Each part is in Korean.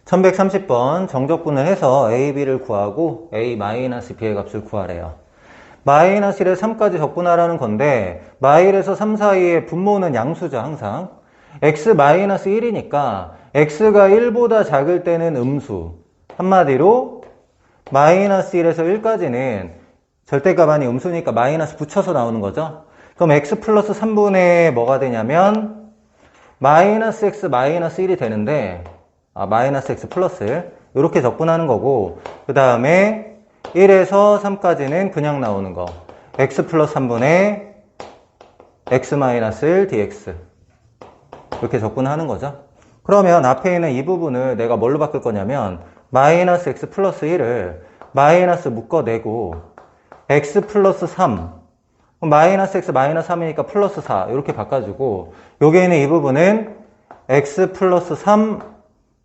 1130번 정적분을 해서 a, b를 구하고 a-b의 값을 구하래요. -1에서 3까지 적분하라는 건데 마일에서 3 사이의 분모는 양수죠. 항상 x-1이니까 x가 1보다 작을 때는 음수, 한마디로 -1에서 1까지는 절대값 아닌 음수니까 마이너스 붙여서 나오는 거죠. 그럼 x 플러스 3분의 뭐가 되냐면 마이너스 x 마이너스 1이 되는데 마이너스 x 플러스 이렇게 적분하는 거고, 그 다음에 1에서 3까지는 그냥 나오는 거 x 플러스 3분의 x 마이너스 1 dx 이렇게 적분하는 거죠. 그러면 앞에 있는 이 부분을 내가 뭘로 바꿀 거냐면 마이너스 x 플러스 1을 마이너스 묶어내고 x 플러스 3 마이너스 x 마이너스 3이니까 플러스 4 이렇게 바꿔주고, 여기 있는 이 부분은 x 플러스 3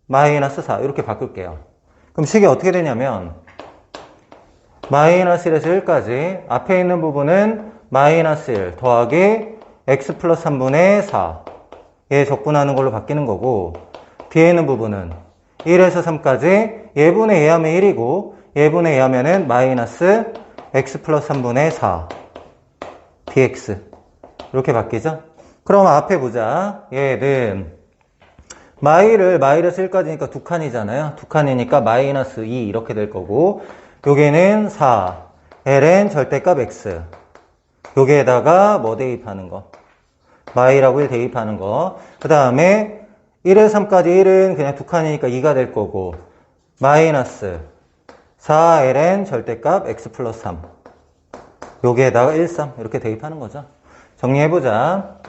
마이너스 4 이렇게 바꿀게요. 그럼 식이 어떻게 되냐면 마이너스 1에서 1까지 앞에 있는 부분은 마이너스 1 더하기 x 플러스 3분의 4에 적분하는 걸로 바뀌는 거고, 뒤에 있는 부분은 1에서 3까지 예분의 예하면 1이고 예분의 예하면은 마이너스 x 플러스 3분의 4 dx 이렇게 바뀌죠. 그럼 앞에 보자. 얘는 마일에서 1까지니까 두 칸이잖아요. 두 칸이니까 마이너스 2 이렇게 될 거고, 여기는 4 ln 절대값 x 여기에다가 뭐 대입하는 거 마이라고 1 대입하는 거, 그 다음에 1에서 3까지 1은 그냥 두 칸이니까 2가 될 거고 마이너스 4 ln 절대값 x 플러스 3 여기에다가 1, 3 이렇게 대입하는 거죠. 정리해보자.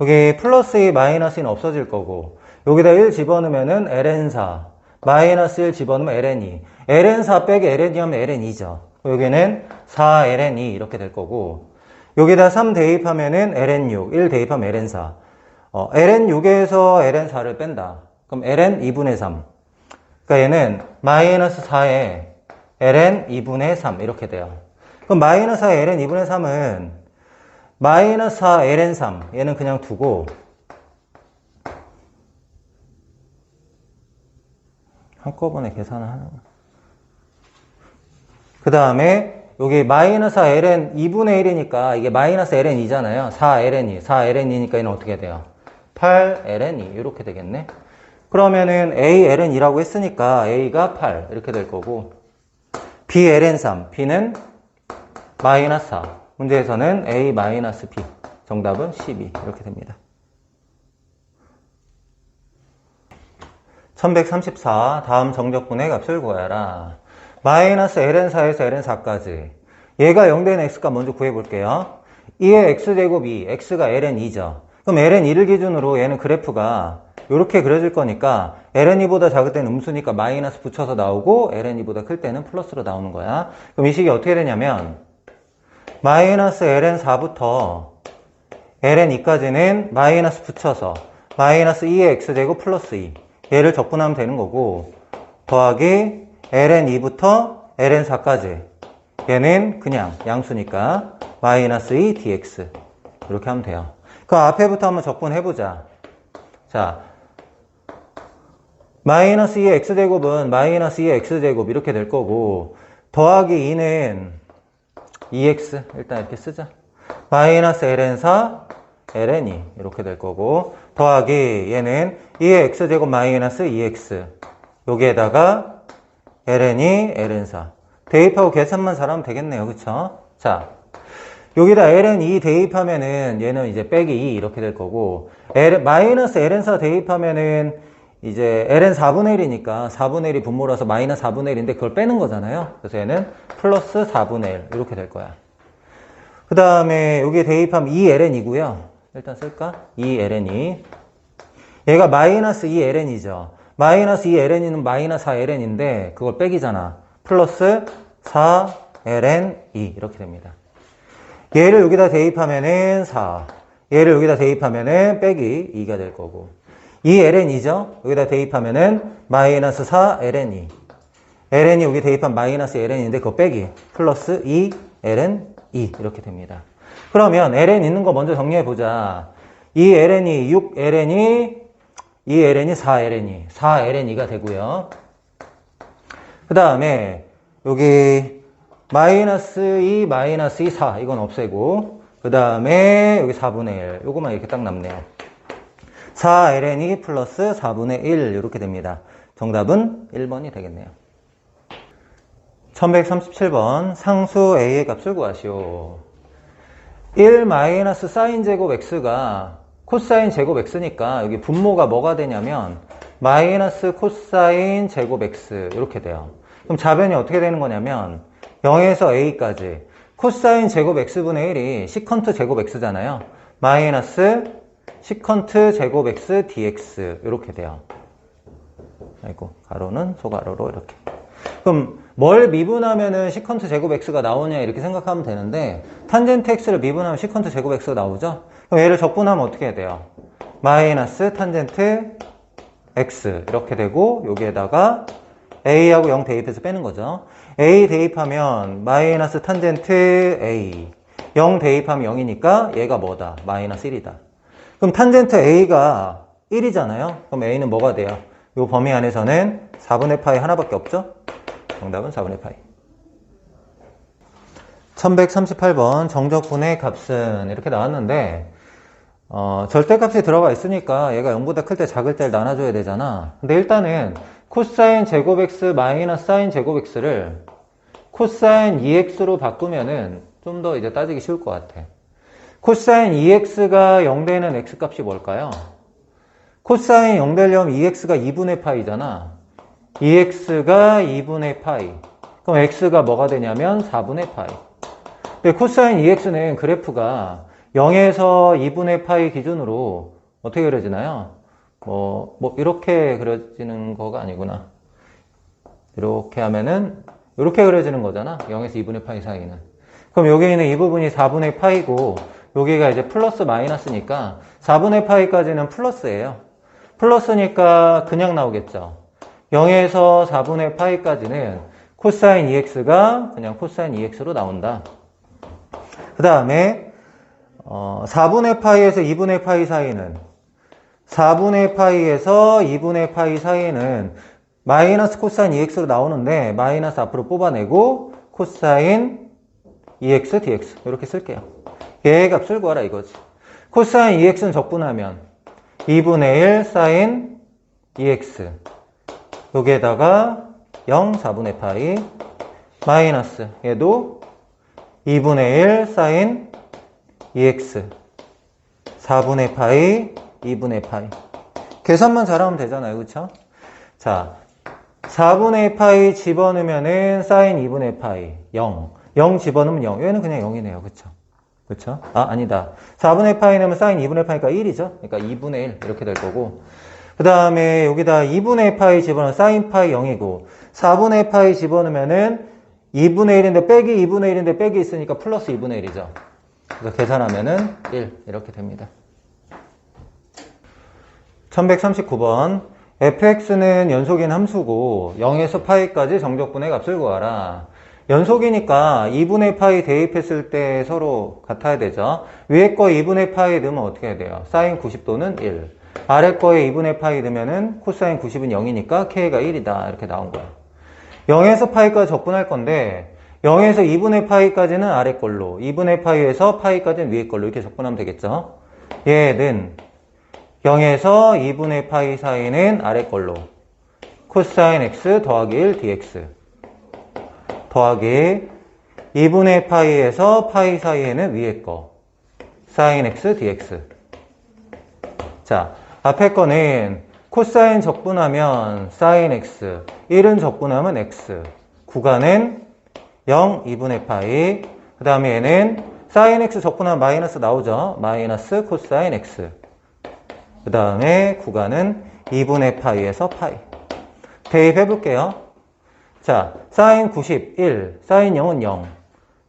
여기 플러스 2 마이너스 2는 없어질 거고, 여기다 1 집어넣으면은 ln4 마이너스 1 집어넣으면 ln2 ln4 빼기 ln2 하면 ln2죠. 여기는 4ln2 이렇게 될 거고, 여기다 3 대입하면은 ln6 1 대입하면 ln4 ln6에서 ln4를 뺀다. 그럼 ln 2분의 3 그러니까 얘는 마이너스 4에 ln 2분의 3 이렇게 돼요. 그럼 마이너스 4 ln 2분의 3은 마이너스 4 ln 3 얘는 그냥 두고 한꺼번에 계산을 하는 거야. 그 다음에 여기 마이너스 4 ln 2분의 1이니까 이게 마이너스 ln 2잖아요. 4 ln 2 4 ln 2니까 얘는 어떻게 돼요? 8 ln 2 이렇게 되겠네. 그러면은 a ln 2라고 했으니까 a가 8 이렇게 될 거고, b ln 3 b는 마이너스 4 문제에서는 a 마이너스 b 정답은 12 이렇게 됩니다. 1134 다음 정적분의 값을 구하라. 마이너스 ln4에서 ln4까지 얘가 0되는 x값 먼저 구해볼게요. 2의 x제곱이 x가 ln2죠. 그럼 ln2를 기준으로 얘는 그래프가 이렇게 그려질 거니까 ln2보다 작을 때는 음수니까 마이너스 붙여서 나오고 ln2보다 클 때는 플러스로 나오는 거야. 그럼 이 식이 어떻게 되냐면 마이너스 ln4부터 ln2까지는 마이너스 붙여서 마이너스 2의 x제곱 플러스 2 얘를 적분하면 되는 거고, 더하기 ln2부터 ln4까지 얘는 그냥 양수니까 마이너스 2 dx 이렇게 하면 돼요. 그 앞에부터 한번 적분해보자. 자, 마이너스 2의 x제곱은 마이너스 2의 x제곱 이렇게 될 거고, 더하기 2는 2x 일단 이렇게 쓰자. 마이너스 ln4 ln2 이렇게 될 거고, 더하기 얘는 2의 x제곱 마이너스 2x 여기에다가 ln2 ln4 대입하고 계산만 잘하면 되겠네요. 그쵸? 자, 여기다 ln2 대입하면은 얘는 이제 빼기 2 이렇게 될 거고, 마이너스 ln4 대입하면은 이제 ln 4분의 1이니까 4분의 1이 분모라서 마이너스 4분의 1인데 그걸 빼는 거잖아요. 그래서 얘는 플러스 4분의 1 이렇게 될 거야. 그 다음에 여기에 대입하면 2ln이고요. 일단 쓸까? 2ln2 얘가 마이너스 2ln이죠. 마이너스 2ln은 마이너스 4ln인데 그걸 빼기잖아. 플러스 4ln2 이렇게 됩니다. 얘를 여기다 대입하면은 4 얘를 여기다 대입하면은 빼기 2가 될 거고, 2ln이죠. 여기다 대입하면은 마이너스 4ln2 ln이 여기 대입하면 마이너스 ln인데 그거 빼기 플러스 2ln2 이렇게 됩니다. 그러면 ln 있는 거 먼저 정리해보자. 2ln이 6ln이 2ln이 4ln이 4ln이가 되고요. 그 다음에 여기 마이너스 2, 마이너스 2, 4 이건 없애고 그 다음에 여기 4분의 1 요거만 이렇게 딱 남네요. 4ln2 플러스 4분의 1 이렇게 됩니다. 정답은 1번이 되겠네요. 1137번 상수 a의 값을 구하시오. 1 마이너스 사인 제곱 x가 코사인 제곱 x니까 여기 분모가 뭐가 되냐면 마이너스 코사인 제곱 x 이렇게 돼요. 그럼 좌변이 어떻게 되는 거냐면 0에서 a까지 코사인 제곱 x분의 1이 시컨트 제곱 x잖아요. 마이너스 시컨트 제곱 x dx 이렇게 돼요. 아이고 가로는 소가로로 이렇게. 그럼 뭘 미분하면은 시컨트 제곱 x가 나오냐 이렇게 생각하면 되는데 탄젠트 x를 미분하면 시컨트 제곱 x가 나오죠. 그럼 얘를 적분하면 어떻게 해야 돼요? 마이너스 탄젠트 x 이렇게 되고 여기에다가 a하고 0 대입해서 빼는 거죠. a 대입하면 마이너스 탄젠트 a 0 대입하면 0이니까 얘가 뭐다? 마이너스 1이다. 그럼 탄젠트 a가 1이잖아요. 그럼 a는 뭐가 돼요? 이 범위 안에서는 4분의 파이 하나밖에 없죠? 정답은 4분의 파이. 1138번 정적분의 값은 이렇게 나왔는데 절대값이 들어가 있으니까 얘가 0보다 클 때 작을 때를 나눠줘야 되잖아. 근데 일단은 코사인 제곱 x 마이너스 사인 제곱 x를 코사인 2x로 바꾸면은 좀 더 이제 따지기 쉬울 것 같아. 코사인 2x가 0 되는 x값이 뭘까요? 코사인 0 되려면 2x가 2분의 파이잖아. 2x가 2분의 파이. 그럼 x가 뭐가 되냐면 4분의 파이. 근데 코사인 2x는 그래프가 0에서 2분의 파이 기준으로 어떻게 그려지나요? 뭐 이렇게 그려지는 거가 아니구나. 이렇게 하면은 이렇게 그려지는 거잖아. 0에서 2분의 파이 사이는. 그럼 여기 있는 이 부분이 4분의 파이고 여기가 이제 플러스 마이너스니까 4분의 파이까지는 플러스예요. 플러스니까 그냥 나오겠죠. 0에서 4분의 파이까지는 코사인 2x가 그냥 코사인 2x로 나온다. 그 다음에 4분의 파이에서 2분의 파이 사이는 4분의 파이에서 2분의 파이 사이는 마이너스 코사인 2x로 나오는데 마이너스 앞으로 뽑아내고 코사인 2x dx 이렇게 쓸게요. 얘 값을 구하라 이거지. 코사인 2x는 적분하면 2분의 1 사인 2x 여기에다가 0 4분의 파이 마이너스 얘도 2분의 1 사인 2x 4분의 파이 2분의 파이 계산만 잘하면 되잖아요. 그쵸? 자 4분의 파이 집어넣으면은 사인 2분의 파이 0 집어넣으면 0 얘는 그냥 0이네요. 그쵸? 그쵸? 아니다. 4분의 파이 넣으면 사인 2분의 파이가 1이죠? 그러니까 2분의 1 이렇게 될 거고 그 다음에 여기다 2분의 파이 집어넣으면 사인 파이 0이고 4분의 파이 집어넣으면은 2분의 1인데 빼기 2분의 1인데 빼기 있으니까 플러스 2분의 1이죠. 그래서 계산하면은 1 이렇게 됩니다. 1139번 fx는 연속인 함수고 0에서 파이까지 정적분의 값을 구하라. 연속이니까 2분의 파이 대입했을 때 서로 같아야 되죠. 위에 거 2분의 파이 넣으면 어떻게 해야 돼요? 사인 90도는 1. 아래 거에 2분의 파이 넣으면은 코사인 90은 0이니까 k가 1이다. 이렇게 나온 거야. 0에서 파이까지 적분할 건데 0에서 2분의 파이까지는 아래 걸로 2분의 파이에서 파이까지는 위에 걸로 이렇게 적분하면 되겠죠. 얘는 0에서 2분의 파이 사이는 아래 걸로 코사인 x 더하기 1 dx 더하기 2분의 파이에서 파이 사이에는 위에 거 사인 x dx. 자, 앞에 거는 코사인 적분하면 사인 x 1은 적분하면 x 구간은 0 2분의 파이 그 다음에 얘는 사인 x 적분하면 마이너스 나오죠. 마이너스 코사인 x 그 다음에 구간은 2분의 파이에서 파이 대입해 볼게요. 자, 사인 90, 1, 사인 0은 0,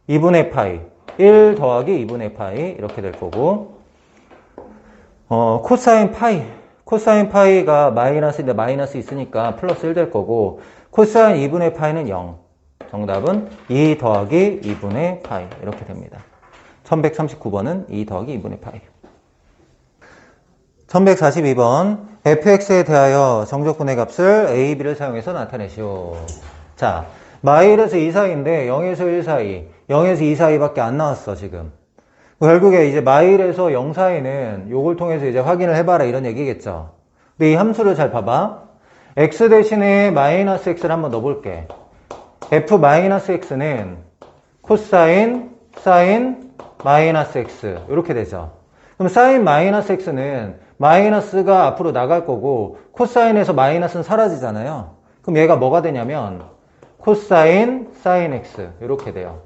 2분의 파이, 1 더하기 2분의 파이 이렇게 될 거고 코사인 파이가 마이너스인데 마이너스 있으니까 플러스 1 될 거고 코사인 2분의 파이는 0 정답은 2 더하기 2분의 파이 이렇게 됩니다. 1139번은 2 더하기 2분의 파이. 1142번 fx에 대하여 정적분의 값을 a, b를 사용해서 나타내시오. 자, 마일에서 2 사이인데 0에서 1 사이, 0에서 2 사이밖에 안 나왔어, 지금. 결국에 이제 마일에서 0 사이는 요걸 통해서 이제 확인을 해봐라 이런 얘기겠죠. 근데 이 함수를 잘 봐봐. x 대신에 마이너스 x를 한번 넣어볼게. f 마이너스 x는 코사인, 사인, 마이너스 x 이렇게 되죠. 그럼 사인 마이너스 x는 마이너스가 앞으로 나갈 거고 코사인에서 마이너스는 사라지잖아요. 그럼 얘가 뭐가 되냐면 코사인, 사인 x 이렇게 돼요.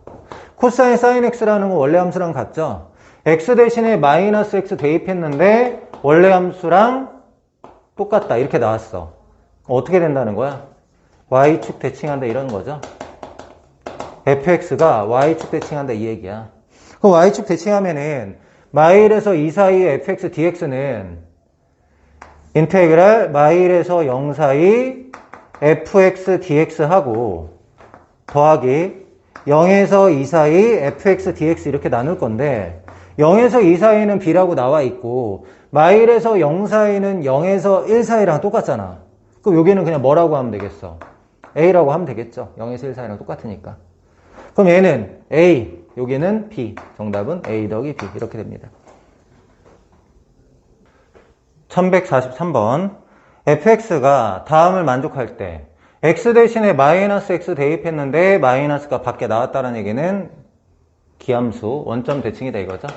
코사인, 사인 x라는 건 원래 함수랑 같죠? x 대신에 마이너스 x 대입했는데 원래 함수랑 똑같다 이렇게 나왔어. 어떻게 된다는 거야? y축 대칭한다 이런 거죠. fx가 y축 대칭한다 이 얘기야. 그럼 y축 대칭하면은 마일에서 2 사이의 fx dx는 인테그랄 마일에서 0 사이 fx dx 하고 더하기 0에서 2 사이 fx dx 이렇게 나눌 건데 0에서 2 사이는 b라고 나와 있고 마일에서 0 사이는 0에서 1 사이랑 똑같잖아. 그럼 여기는 그냥 뭐라고 하면 되겠어? a라고 하면 되겠죠. 0에서 1 사이랑 똑같으니까. 그럼 얘는 a, 여기는 b. 정답은 a 더하기 b 이렇게 됩니다. 1143번 fx가 다음을 만족할 때 x 대신에 마이너스 x 대입했는데 마이너스가 밖에 나왔다는 얘기는 기함수 원점 대칭이다 이거죠.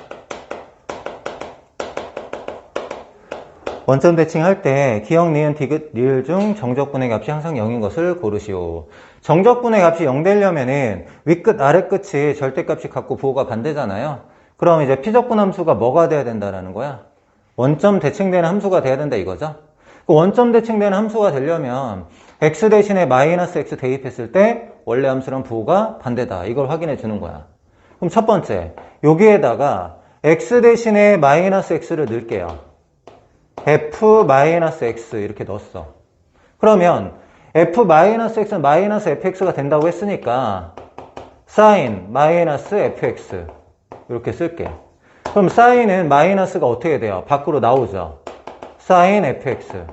원점 대칭할 때 기역, 니은, 디귿, 리을 중 정적분의 값이 항상 0인 것을 고르시오. 정적분의 값이 0 되려면은 윗끝, 아래끝이 절대값이 같고 부호가 반대잖아요. 그럼 이제 피적분 함수가 뭐가 돼야 된다라는 거야? 원점 대칭되는 함수가 돼야 된다 이거죠. 그 원점 대칭되는 함수가 되려면 x 대신에 마이너스 x 대입했을 때 원래 함수랑 부호가 반대다. 이걸 확인해 주는 거야. 그럼 첫 번째, 여기에다가 x 대신에 마이너스 x를 넣을게요. f-x 이렇게 넣었어. 그러면 f-x는 마이너스 fx가 된다고 했으니까 sin 마이너스 fx 이렇게 쓸게. 그럼 sin은 마이너스가 어떻게 돼요? 밖으로 나오죠. sin fx.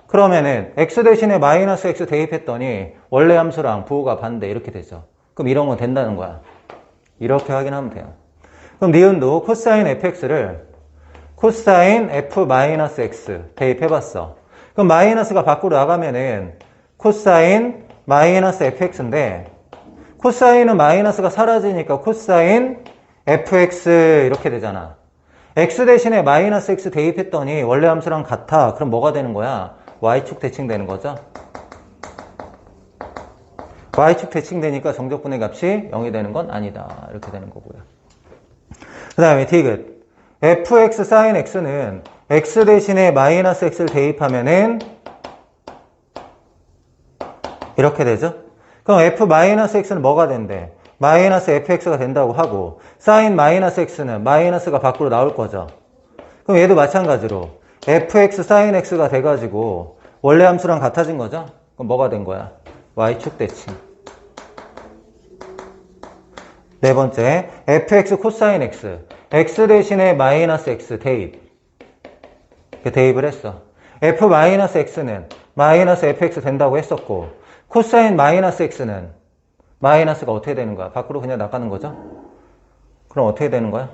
그러면은 x 대신에 마이너스 x 대입했더니 원래 함수랑 부호가 반대 이렇게 되죠. 그럼 이런 건 된다는 거야. 이렇게 확인하면 돼요. 그럼 니은도 코사인 fx를 코사인 f-x 대입해봤어. 그럼 마이너스가 밖으로 나가면은 코사인 마이너스 fx인데 코사인은 마이너스가 사라지니까 코사인 fx 이렇게 되잖아. x 대신에 마이너스 x 대입했더니 원래 함수랑 같아. 그럼 뭐가 되는 거야? y축 대칭되는 거죠. y축 대칭되니까 정적분의 값이 0이 되는 건 아니다. 이렇게 되는 거고요. 그 다음에 디귿. fx sin x는 x 대신에 마이너스 x를 대입하면은 이렇게 되죠. 그럼 f 마이너스 x는 뭐가 된대? 마이너스 fx가 된다고 하고 sin 마이너스 x는 마이너스가 밖으로 나올 거죠. 그럼 얘도 마찬가지로 fx sin x가 돼가지고 원래 함수랑 같아진 거죠. 그럼 뭐가 된 거야? y축 대칭. 네 번째, fx 코사인 x. x 대신에 마이너스 x 대입. 대입을 했어. f 마이너스 x는 마이너스 fx 된다고 했었고, 코사인 마이너스 x는 마이너스가 어떻게 되는 거야? 밖으로 그냥 나가는 거죠? 그럼 어떻게 되는 거야?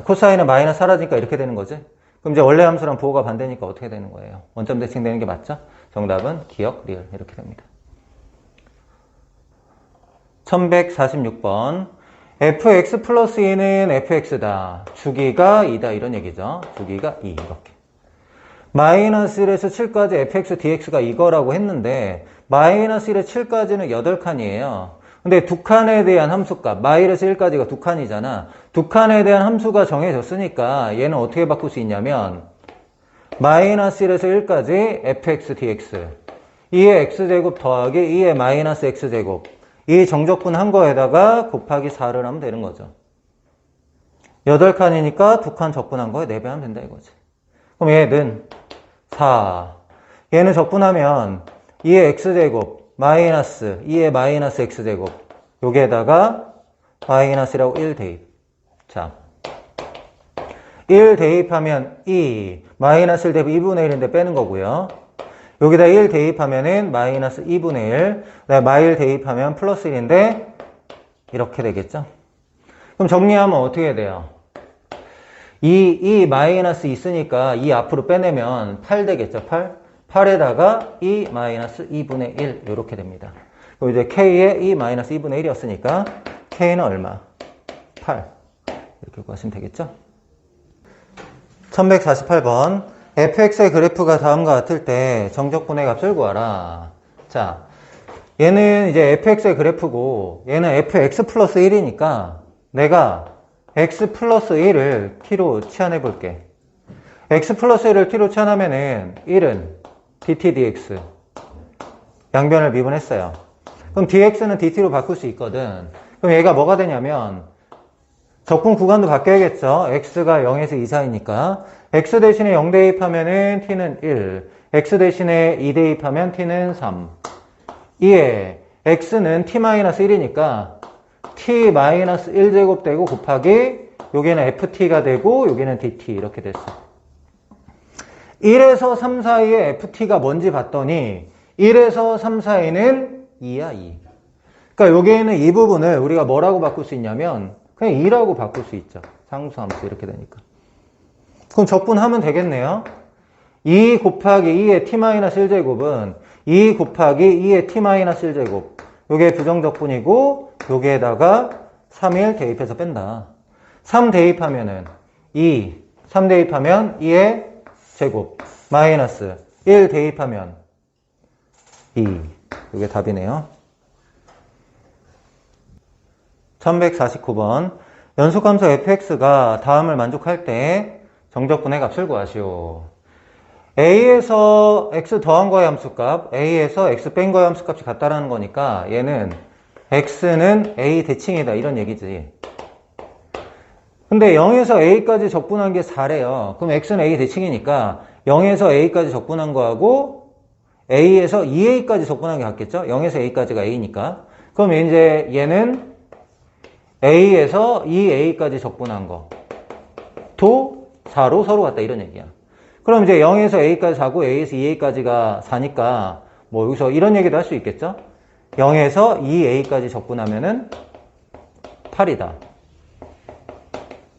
코사인은 마이너스 사라지니까 이렇게 되는 거지? 그럼 이제 원래 함수랑 부호가 반대니까 어떻게 되는 거예요? 원점 대칭되는 게 맞죠? 정답은 기역, 리을 이렇게 됩니다. 1146번 fx 플러스 2는 fx다. 주기가 2다. 이런 얘기죠. 주기가 2 이렇게. 마이너스 1에서 7까지 fx dx가 이거라고 했는데 마이너스 1에서 7까지는 8칸이에요. 근데 두 칸에 대한 함수값 마이너스 1까지가 두 칸이잖아. 두 칸에 대한 함수가 정해졌으니까 얘는 어떻게 바꿀 수 있냐면 마이너스 1에서 1까지 fx dx 2의 x제곱 더하기 2의 마이너스 x제곱 이 정적분 한 거에다가 곱하기 4를 하면 되는 거죠. 8칸이니까 2칸 적분한 거에 4배 하면 된다 이거지. 그럼 얘는 4. 얘는 적분하면 2의 x제곱 마이너스 2의 마이너스 x제곱 여기에다가 마이너스라고 1 대입. 자, 1 대입하면 2 마이너스 1 대입 2분의 1인데 빼는 거고요. 여기다 1 대입하면은 마이너스 2분의 1. 마일 대입하면 플러스 1인데 이렇게 되겠죠. 그럼 정리하면 어떻게 돼요? 이 마이너스 있으니까 이 앞으로 빼내면 8 되겠죠. 8. 8에다가 2 마이너스 2분의 1 이렇게 됩니다. 그럼 이제 K에 2 마이너스 2분의 1이었으니까 K는 얼마? 8. 이렇게 구하시면 되겠죠. 1148번 fx의 그래프가 다음과 같을 때 정적분의 값을 구하라. 자, 얘는 이제 fx의 그래프고 얘는 fx 플러스 1이니까 내가 x 플러스 1을 t로 치환해 볼게. x 플러스 1을 t로 치환하면은 1은 dt dx 양변을 미분했어요. 그럼 dx는 dt로 바꿀 수 있거든. 그럼 얘가 뭐가 되냐면 적분 구간도 바뀌어야겠죠. x가 0에서 2 사이니까 x 대신에 0 대입하면은 t는 1, x 대신에 2 대입하면 t는 3. 이에 x는 t-1이니까 t-1제곱 되고 곱하기 여기는 ft가 되고 여기는 dt 이렇게 됐어. 1에서 3 사이에 ft가 뭔지 봤더니 1에서 3 사이는 2야 2. 그러니까 여기에는 이 부분을 우리가 뭐라고 바꿀 수 있냐면 그냥 2라고 바꿀 수 있죠. 상수함수 이렇게 되니까. 그럼 적분하면 되겠네요. 2 곱하기 2의 t-1제곱은 2 곱하기 2의 t-1제곱. 요게 부정적분이고 여기에다가 3일 대입해서 뺀다. 3 대입하면은 2, 3 대입하면 2의 제곱 마이너스 1 대입하면 2. 이게 답이네요. 1149번 연속함수 fx가 다음을 만족할 때 정적분의 값을 구하시오. a에서 x 더한 거의 함수값, a에서 x 뺀 거의 함수값이 같다라는 거니까 얘는 x는 a 대칭이다 이런 얘기지. 근데 0에서 a까지 적분한 게 4래요. 그럼 x는 a 대칭이니까 0에서 a까지 적분한 거하고 a에서 2a까지 적분한 게 같겠죠? 0에서 a까지가 a니까. 그럼 이제 얘는 a에서 2a까지 적분한 거 도 4로 서로 같다 이런 얘기야. 그럼 이제 0에서 a까지 4고 a에서 2a까지가 4니까 뭐 여기서 이런 얘기도 할 수 있겠죠? 0에서 2a까지 적분하면은 8이다.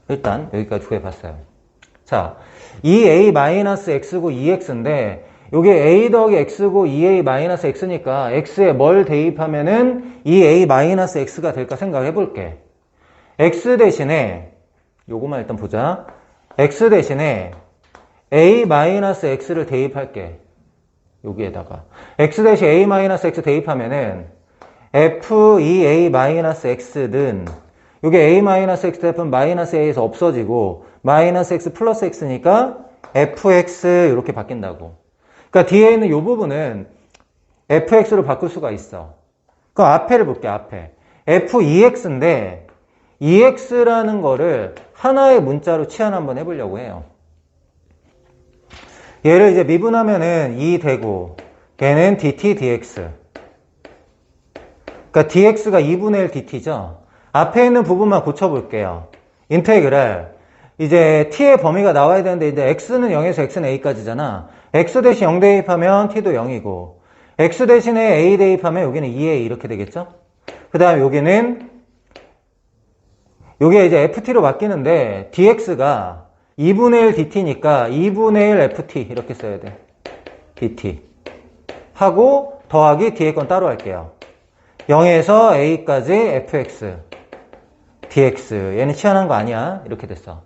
일단 여기까지 구해봤어요. 자, 2a-x고 2x인데 요게 a 더하기 x고 2a-x니까 x에 뭘 대입하면은 2a-x가 될까 생각해 볼게. x 대신에 요거만 일단 보자. x 대신에 a-x를 대입할게. 여기에다가 x 대신 a-x 대입하면은 f2a-x는 요게 a-x 대입하면 마이너스 a에서 없어지고 마이너스 x 플러스 x니까 fx 이렇게 바뀐다고. 그러니까 뒤에 있는 요 부분은 fx로 바꿀 수가 있어. 그럼 앞에를 볼게. 앞에 f2x인데 2x라는 거를 하나의 문자로 치환 한번 해보려고 해요. 얘를 이제 미분하면은 2 되고 걔는 dt dx. 그러니까 dx가 2분의 1 dt죠. 앞에 있는 부분만 고쳐볼게요. 인테그랄. 이제 t의 범위가 나와야 되는데 이제 x는 0에서 x는 a까지잖아. x 대신 0 대입하면 t도 0이고 x 대신에 a 대입하면 여기는 2a 이렇게 되겠죠. 그 다음 여기는 요게 이제 ft로 바뀌는데 dx가 2분의 1 dt니까 2분의 1 ft 이렇게 써야 돼. dt 하고 더하기 뒤에 건 따로 할게요. 0에서 a까지 fx dx. 얘는 치환한 거 아니야. 이렇게 됐어.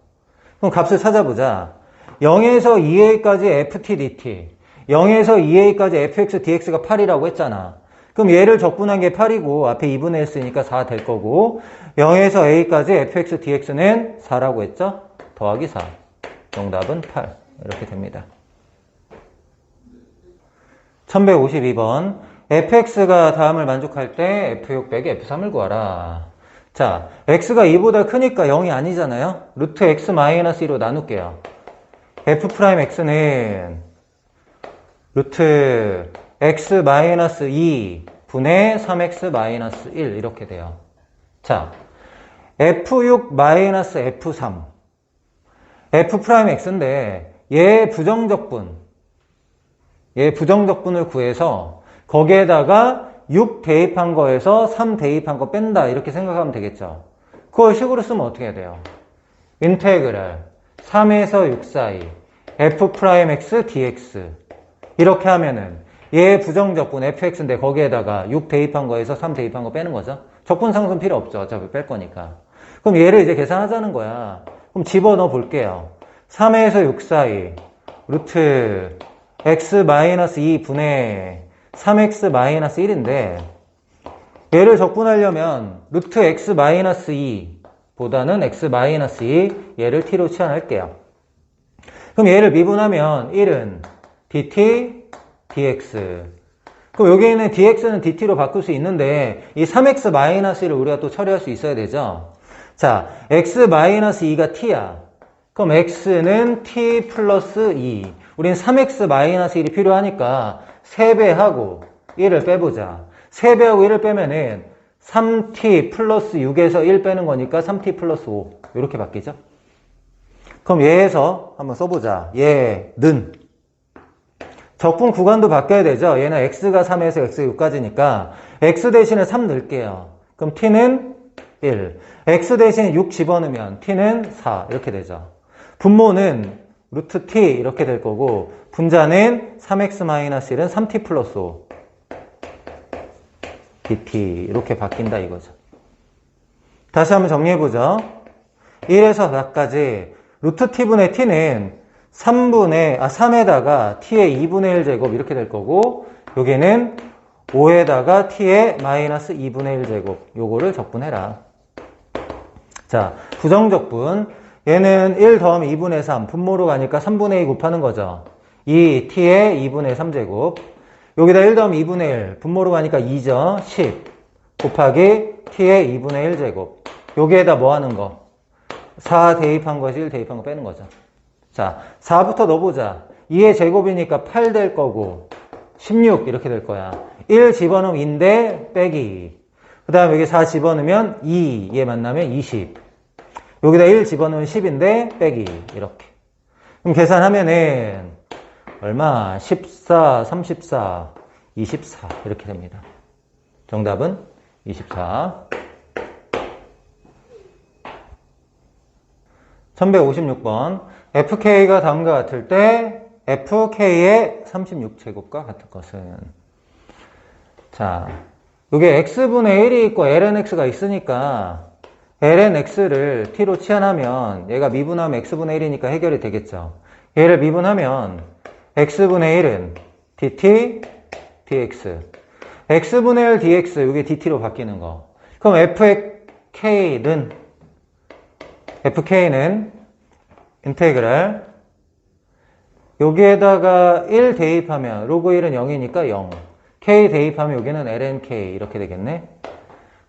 그럼 값을 찾아보자. 0에서 2a까지 ft dt 0에서 2a까지 fx dx가 8이라고 했잖아. 그럼 얘를 적분한 게 8이고 앞에 2분의 1 쓰니까 4 될 거고 0에서 a까지 fx dx는 4라고 했죠? 더하기 4. 정답은 8. 이렇게 됩니다. 1152번 fx가 다음을 만족할 때 f6 빼기 f3을 구하라. 자, x가 2보다 크니까 0이 아니잖아요? 루트 x-2로 나눌게요. f'x는 루트 x-2 분의 3x-1 이렇게 돼요. 자, f6-f3 f'x인데 얘 부정적분 얘 부정적분을 구해서 거기에다가 6 대입한 거에서 3 대입한 거 뺀다 이렇게 생각하면 되겠죠. 그걸 식으로 쓰면 어떻게 해야 돼요? 인테그랄 3에서 6 사이 f'x dx 이렇게 하면은 얘 부정적분 fx인데 거기에다가 6 대입한 거에서 3 대입한 거 빼는 거죠. 적분 상수는 필요 없죠. 어차피 뺄 거니까. 그럼 얘를 이제 계산하자는 거야. 그럼 집어넣어 볼게요. 3에서 6 사이 루트 x-2분의 3x-1인데 얘를 적분하려면 루트 x-2 보다는 x-2 얘를 t로 치환할게요. 그럼 얘를 미분하면 1은 dt dx. 그럼 여기 있는 dx는 dt로 바꿀 수 있는데 이 3x-를 우리가 또 처리할 수 있어야 되죠. 자, x-2가 t야. 그럼 x는 t 플러스 2. 우린 3x-1이 필요하니까 3배하고 1을 빼보자. 3배하고 1을 빼면은 3t 플러스 6에서 1 빼는 거니까 3t 플러스 5 이렇게 바뀌죠. 그럼 얘에서 한번 써보자. 얘는 적분 구간도 바뀌어야 되죠. 얘는 x가 3에서 x 6까지니까 x 대신에 3 넣을게요. 그럼 t는 1. x 대신에 6 집어넣으면 t는 4 이렇게 되죠. 분모는 루트 t 이렇게 될 거고 분자는 3x-1은 3t 플러스 5 dt 이렇게 바뀐다 이거죠. 다시 한번 정리해보죠. 1에서 4까지 루트 t분의 t는 3에다가 t의 2분의 1 제곱 이렇게 될 거고 여기는 5에다가 t의 마이너스 2분의 1 제곱 요거를 적분해라. 자, 부정적분 얘는 1 더하면 2분의 3 분모로 가니까 3분의 2 곱하는 거죠. 2 t의 2분의 3 제곱 여기다 1 더하면 2분의 1 분모로 가니까 2죠. 10 곱하기 t의 2분의 1 제곱 여기에다 뭐 하는 거? 4 대입한 것이 1 대입한 거 빼는 거죠. 자, 4부터 넣어보자. 2의 제곱이니까 8 될 거고 16 이렇게 될 거야. 1 집어넣으면 2인데 빼기 그 다음에 여기 4 집어넣으면 2 얘 만나면 20 여기다 1 집어넣으면 10인데 빼기 이렇게 그럼 계산하면은 얼마? 14, 34, 24 이렇게 됩니다. 정답은 24. 1156번 fk가 다음과 같을 때 fk의 36제곱과 같을 것은 자, 이게 x분의 1이 있고 lnx가 있으니까 lnx를 t로 치환하면 얘가 미분하면 x분의 1이니까 해결이 되겠죠. 얘를 미분하면 x분의 1은 dt dx x분의 1 dx 이게 dt로 바뀌는 거. 그럼 fk는 인테그랄 여기에다가 1 대입하면 로그 1은 0이니까 0 k 대입하면 여기는 lnk 이렇게 되겠네.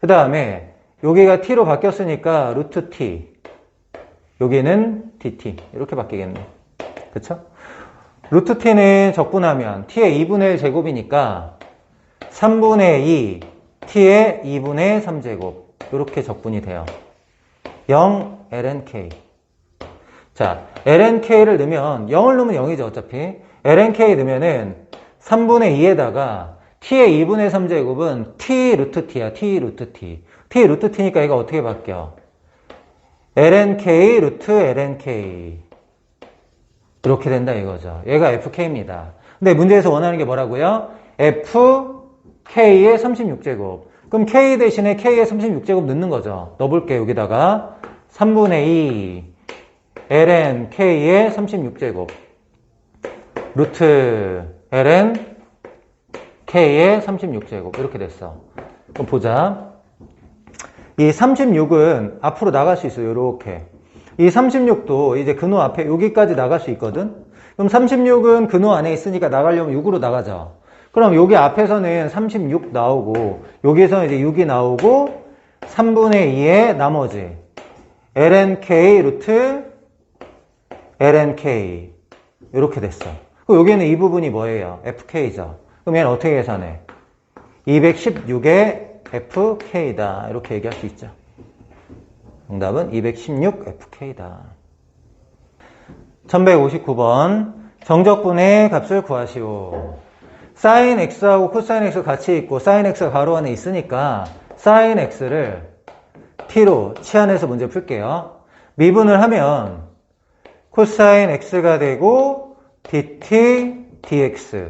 그 다음에 여기가 t로 바뀌었으니까 루트 t 여기는 dt 이렇게 바뀌겠네. 그쵸? 루트 t는 적분하면 t의 2분의 1 제곱이니까 3분의 2 t의 2분의 3제곱 이렇게 적분이 돼요. 0 lnk. 자, lnk를 넣으면 0을 넣으면 0이죠 어차피. lnk 넣으면은 3분의 2에다가 t의 2분의 3제곱은 t 루트 t야. t 루트 t. t 루트 t니까 얘가 어떻게 바뀌어? lnk 루트 lnk 이렇게 된다 이거죠. 얘가 fk입니다. 근데 문제에서 원하는 게 뭐라고요? fk의 36제곱. 그럼 k 대신에 k의 36제곱 넣는 거죠. 넣어볼게요. 여기다가 3분의 2 lnk의 36제곱 루트 lnk의 36제곱 이렇게 됐어. 그럼 보자. 이 36은 앞으로 나갈 수 있어요. 이렇게. 이 36도 이제 근호 앞에 여기까지 나갈 수 있거든. 그럼 36은 근호 안에 있으니까 나가려면 6으로 나가죠. 그럼 여기 앞에서는 36 나오고 여기에서는 이제 6이 나오고 3분의 2의 나머지 lnk 루트 lnk 이렇게 됐어. 그럼 여기는 이 부분이 뭐예요? fk죠. 그럼 얘는 어떻게 계산해? 216의 fk다 이렇게 얘기할 수 있죠. 정답은 216 fk다. 1159번 정적분의 값을 구하시오. sin x하고 cosine x 같이 있고 sin x가 가로 안에 있으니까 sin x를 t로 치환해서 문제 풀게요. 미분을 하면 cosine x가 되고 dt dx.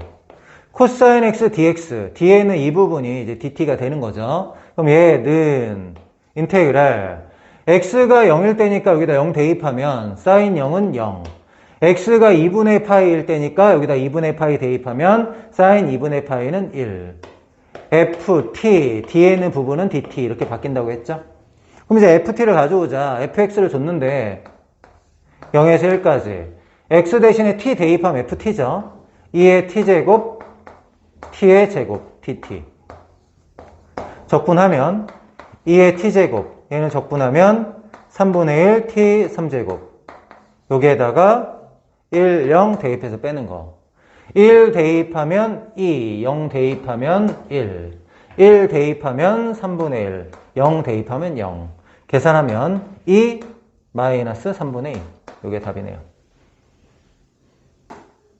cosine x dx. 뒤에는 이 부분이 이제 dt가 되는 거죠. 그럼 얘는 인테그랄 x가 0일 때니까 여기다 0 대입하면 sin 0은 0. x가 2분의 파이일 때니까 여기다 2분의 파이 대입하면 sin 2분의 파이는 1. ft, 뒤에 있는 부분은 dt 이렇게 바뀐다고 했죠. 그럼 이제 ft를 가져오자. fx를 줬는데 0에서 1까지. x 대신에 t 대입하면 ft죠. 2의 t제곱, t의 제곱, dt. 적분하면 2의 t제곱, 얘는 적분하면 3분의 1 t 3제곱. 여기에다가 1, 0 대입해서 빼는 거. 1 대입하면 2, 0 대입하면 1. 1 대입하면 3분의 1, 0 대입하면 0. 계산하면 2 마이너스 3분의 2. 이게 답이네요.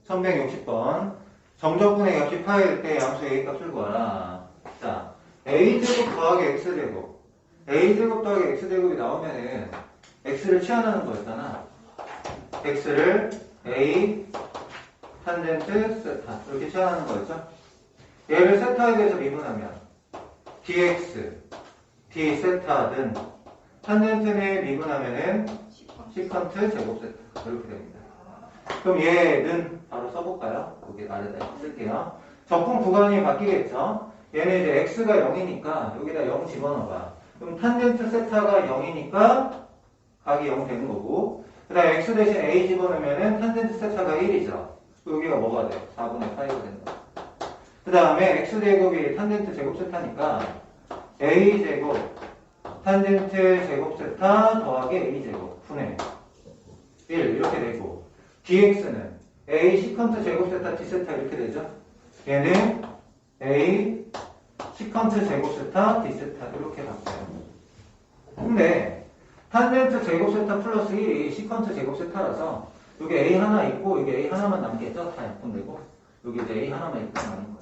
1160번. 정적분의 값이 파일 때 양수 A 값을 구하라. 자, A제곱 더하기 X제곱. A제곱 더하기 X제곱이 나오면은 X를 치환하는 거였잖아. X를 A 탄젠트 세타 이렇게 치환하는 거였죠. 얘를 세타에 대해서 미분하면 dx, d 세타든 탄젠트에 미분하면은 시컨트 제곱 세타 이렇게 됩니다. 그럼 얘는 바로 써볼까요? 여기 아래다 쓸게요. 적분 구간이 바뀌겠죠. 얘는 이제 x가 0이니까 여기다 0 집어넣어봐. 그럼 탄젠트 세타가 0이니까 각이 0 되는 거고, 그 다음에 x 대신 a 집어넣으면은 탄젠트 세타가 1이죠. 여기가 뭐가 돼? 4분의 파이가 된다. 그 다음에 x제곱이 탄젠트 제곱 세타니까 a제곱 탄젠트 제곱 세타 더하기 a제곱 분의 1 이렇게 되고, dx는 a 시컨트 제곱 세타 d 세타 이렇게 되죠. 얘는 a 시컨트 제곱 세타 d 세타 이렇게 바뀌어요. 근데 탄젠트 제곱 세타 플러스 1이 시컨트 제곱 세타라서 여기 a 하나 있고 여기 a 하나만 남겠죠? 다 약분되고 여기 이제 a 하나만 있고 남는 거야.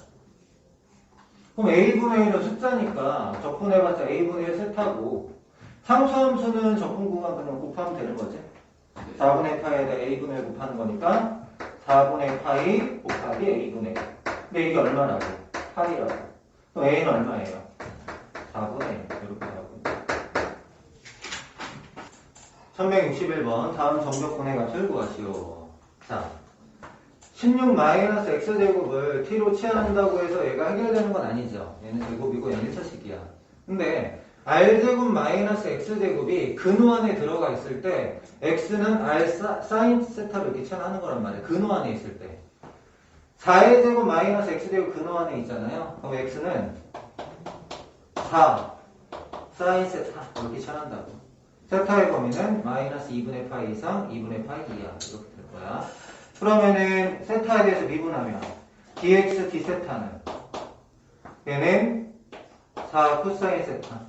그럼 a분의 1은 숫자니까 적분해봤자 a분의 1 세타고, 상수함수는 적분 구간 그냥 곱하면 되는 거지. 4분의 파이에다 a분의 1 곱하는 거니까 4분의 파이 곱하기 a분의 1. 근데 이게 얼마라고? 파이라고. 그럼 a는 얼마예요? 4분의 1 이렇게 하고. 1161번 다음 정적분의 값을 구하시오. 자, 16-x제곱을 t로 치환한다고 해서 얘가 해결되는 건 아니죠. 얘는 제곱이고 얘는 1차식이야. 근데 r제곱 마이너스 x제곱이 근호 안에 들어가 있을 때 x는 r 사인 세타로 이렇게 치환하는 거란 말이야. 근호 안에 있을 때 4의 제곱 마이너스 x제곱 근호 안에 있잖아요. 그럼 x는 4 사인 세타 이렇게 치환한다고. 세타의 범위는 마이너스 2분의 파이 이상 2분의 파이 이하 이렇게 될 거야. 그러면은 세타에 대해서 미분하면 dx d 세타는 얘는 4 코사인 세타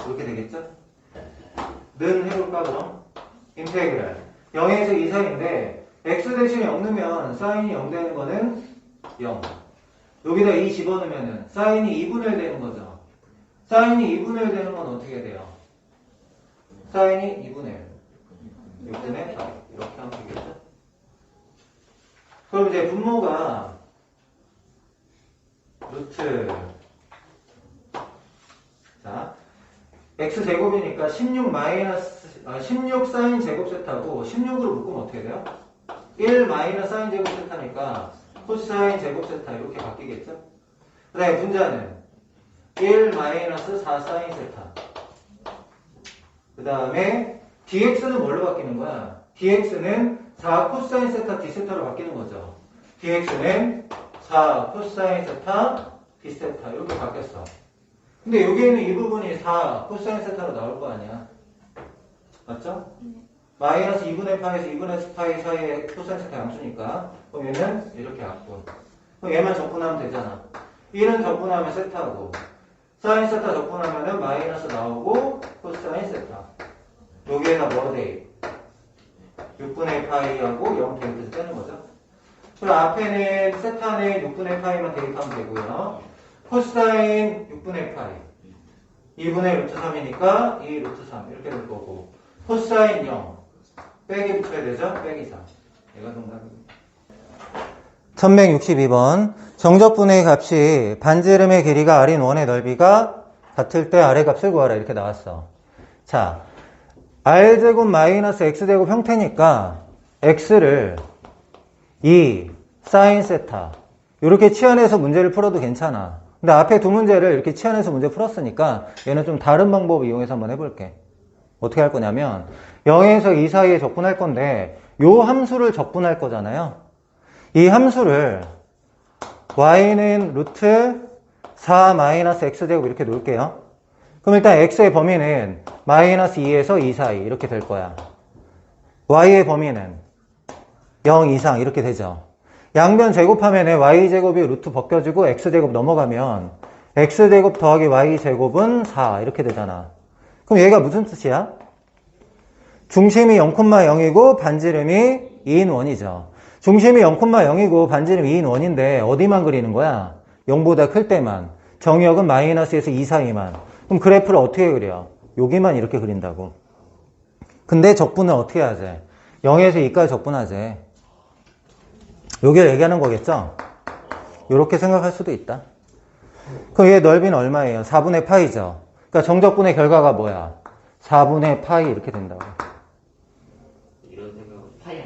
이렇게 되겠죠? 는 해볼까 그럼? 인테그랄 0에서 2 사이인데 x 대신에 0 넣으면 사인이 0 되는 거는 0. 여기다 2 집어넣으면은 사인이 2분의 1 되는 거죠. 사인이 2분의 1 되는 건 어떻게 돼요? 사인이 2분의 1 6분의 4 이렇게 하면 되겠죠? 그럼 이제 분모가 루트 자 x제곱이니까 16 사인 제곱 세타고 16으로 묶으면 어떻게 돼요? 1 마이너스 사인 제곱 세타니까 코사인 제곱 세타 이렇게 바뀌겠죠? 그 다음에 분자는 1 마이너스 4 사인 세타. 그 다음에 dx는 뭘로 바뀌는 거야? dx는 4 코사인 세타 d 세타로 바뀌는 거죠. dx는 4 코사인 세타 d 세타 이렇게 바뀌었어. 근데 여기에는 이 부분이 4 코사인 세타로 나올 거 아니야. 맞죠? 마이너스 2분의 파이에서 2분의 파이 사이에 코사인 세타 양수니까. 그럼 얘는 이렇게 약분. 그럼 얘만 적분하면 되잖아. 1은 적분하면 세타고 사인 세타 적분하면은 마이너스 나오고 코사인 세타. 여기에다 뭐 대입? 6분의 파이하고 0 대입해서 빼는 거죠. 그럼 앞에는 세타는 6분의 파이만 대입하면 되고요. 코사인 6분의 파이 2분의 루트 3이니까 2 루트 3 이렇게 될 거고, 코사인 0 빼기 붙여야 되죠? 빼기 4. 얘가 정답입니다. 1162번 정적분의 값이 반지름의 길이가 R인 원의 넓이가 같을 때 R의 값을 구하라 이렇게 나왔어. 자, R제곱 마이너스 X제곱 형태니까 X를 2 사인 세타 이렇게 치환해서 문제를 풀어도 괜찮아. 근데 앞에 두 문제를 이렇게 치환해서 문제 풀었으니까 얘는 좀 다른 방법을 이용해서 한번 해볼게. 어떻게 할 거냐면 0에서 2 사이에 적분할 건데 요 함수를 적분할 거잖아요. 이 함수를 y는 루트 4 마이너스 x제곱 이렇게 놓을게요. 그럼 일단 x의 범위는 마이너스 2에서 2 사이 이렇게 될 거야. y의 범위는 0 이상 이렇게 되죠. 양변 제곱하면 y제곱이 루트 벗겨지고 x제곱 넘어가면 x제곱 더하기 y제곱은 4 이렇게 되잖아. 그럼 얘가 무슨 뜻이야? 중심이 0,0이고 반지름이 2인 원이죠. 중심이 0,0이고 반지름이 2인 원인데 어디만 그리는 거야? 0보다 클 때만. 정역은 마이너스에서 2 사이만. 그럼 그래프를 어떻게 그려? 여기만 이렇게 그린다고. 근데 적분은 어떻게 하지? 0에서 2까지 적분하지. 여기를 얘기하는 거겠죠? 이렇게 생각할 수도 있다. 그럼 얘 넓이는 얼마예요? 4분의 파이죠. 그러니까 정적분의 결과가 뭐야? 4분의 파이 이렇게 된다고. 이런 생각은 파이.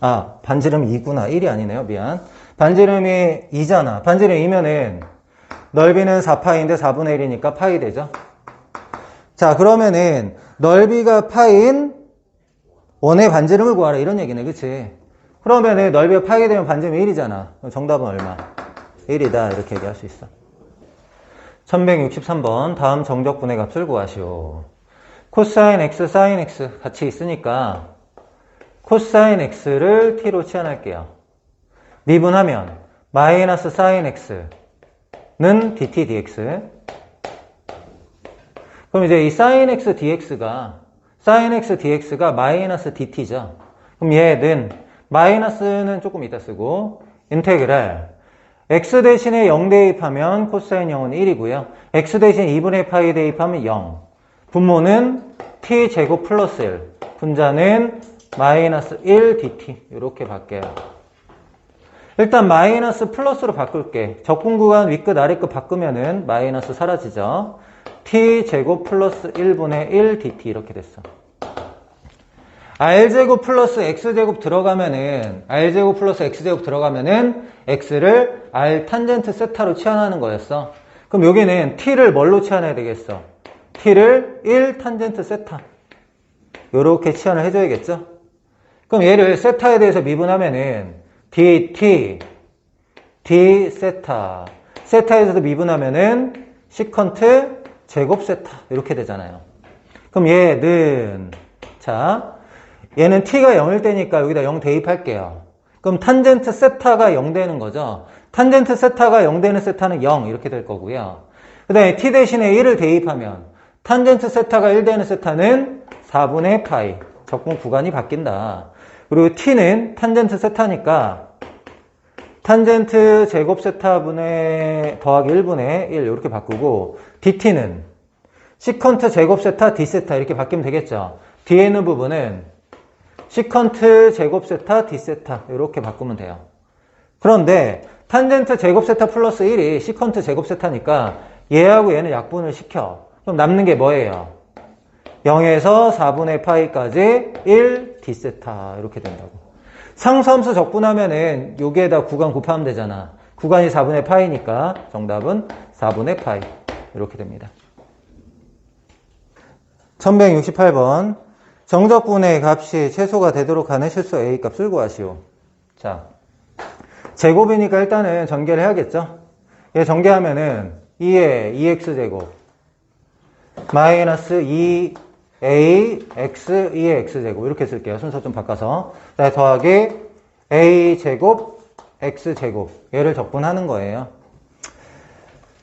아, 반지름 2구나. 1이 아니네요. 미안. 반지름이 2잖아. 반지름 2면은 넓이는 4파이인데 4분의 1이니까 파이 되죠. 자, 그러면은 넓이가 파인 원의 반지름을 구하라 이런 얘기네. 그치? 그러면은 넓이가 파이가 되면 반지름이 1이잖아. 정답은 얼마? 1이다. 이렇게 얘기할 수 있어. 1163번 다음 정적분의 값을 구하시오. 코사인 x, 사인 x 같이 있으니까 코사인 x를 t로 치환할게요. 미분하면 마이너스 사인 x는 dt dx. 그럼 이제 이 사인 x dx가 마이너스 dt죠. 그럼 얘는 마이너스는 조금 이따 쓰고 인테그랄 x 대신에 0 대입하면 코사인 0은 1이고요. x 대신 2분의 파이 대입하면 0. 분모는 t제곱 플러스 1. 분자는 마이너스 1 dt. 이렇게 바뀌어요. 일단 마이너스 플러스로 바꿀게. 적분 구간 윗끝 아래끝 바꾸면은 마이너스 사라지죠. t제곱 플러스 1분의 1 dt 이렇게 됐어. r제곱 플러스 x제곱 들어가면은 r제곱 플러스 x제곱 들어가면은 x를 r 탄젠트 세타로 치환하는 거였어. 그럼 여기는 t를 뭘로 치환해야 되겠어? t를 1 탄젠트 세타 요렇게 치환을 해줘야겠죠? 그럼 얘를 세타에 대해서 미분하면은 dt d 세타 세타에서도 미분하면은 시컨트 제곱 세타 이렇게 되잖아요. 그럼 얘는 자 얘는 t가 0일 때니까 여기다 0 대입할게요. 그럼 탄젠트 세타가 0 되는 거죠. 탄젠트 세타가 0 되는 세타는 0 이렇게 될 거고요. 그 다음에 t 대신에 1을 대입하면 탄젠트 세타가 1 되는 세타는 4분의 파이. 적분 구간이 바뀐다. 그리고 t는 탄젠트 세타니까 탄젠트 제곱 세타분의 더하기 1분의 1 이렇게 바꾸고 dt는 시컨트 제곱 세타 d 세타 이렇게 바뀌면 되겠죠. 뒤에 있는 부분은 시컨트 제곱 세타 d 세타 이렇게 바꾸면 돼요. 그런데 탄젠트 제곱 세타 플러스 1이 시컨트 제곱 세타니까 얘하고 얘는 약분을 시켜. 그럼 남는 게 뭐예요? 0에서 4분의 파이까지 1 d 세타 이렇게 된다고. 상수함수 적분하면은 여기에다 구간 곱하면 되잖아. 구간이 4분의 파이니까 정답은 4분의 파이 이렇게 됩니다. 1168번 정적분의 값이 최소가 되도록 하는 실수 A 값을 구하시오. 자, 제곱이니까 일단은 전개를 해야겠죠? 얘 전개하면은 2에 2x제곱 마이너스 2ax 2의 x제곱 이렇게 쓸게요. 순서 좀 바꿔서. 더하기 a제곱 x제곱 얘를 적분하는 거예요.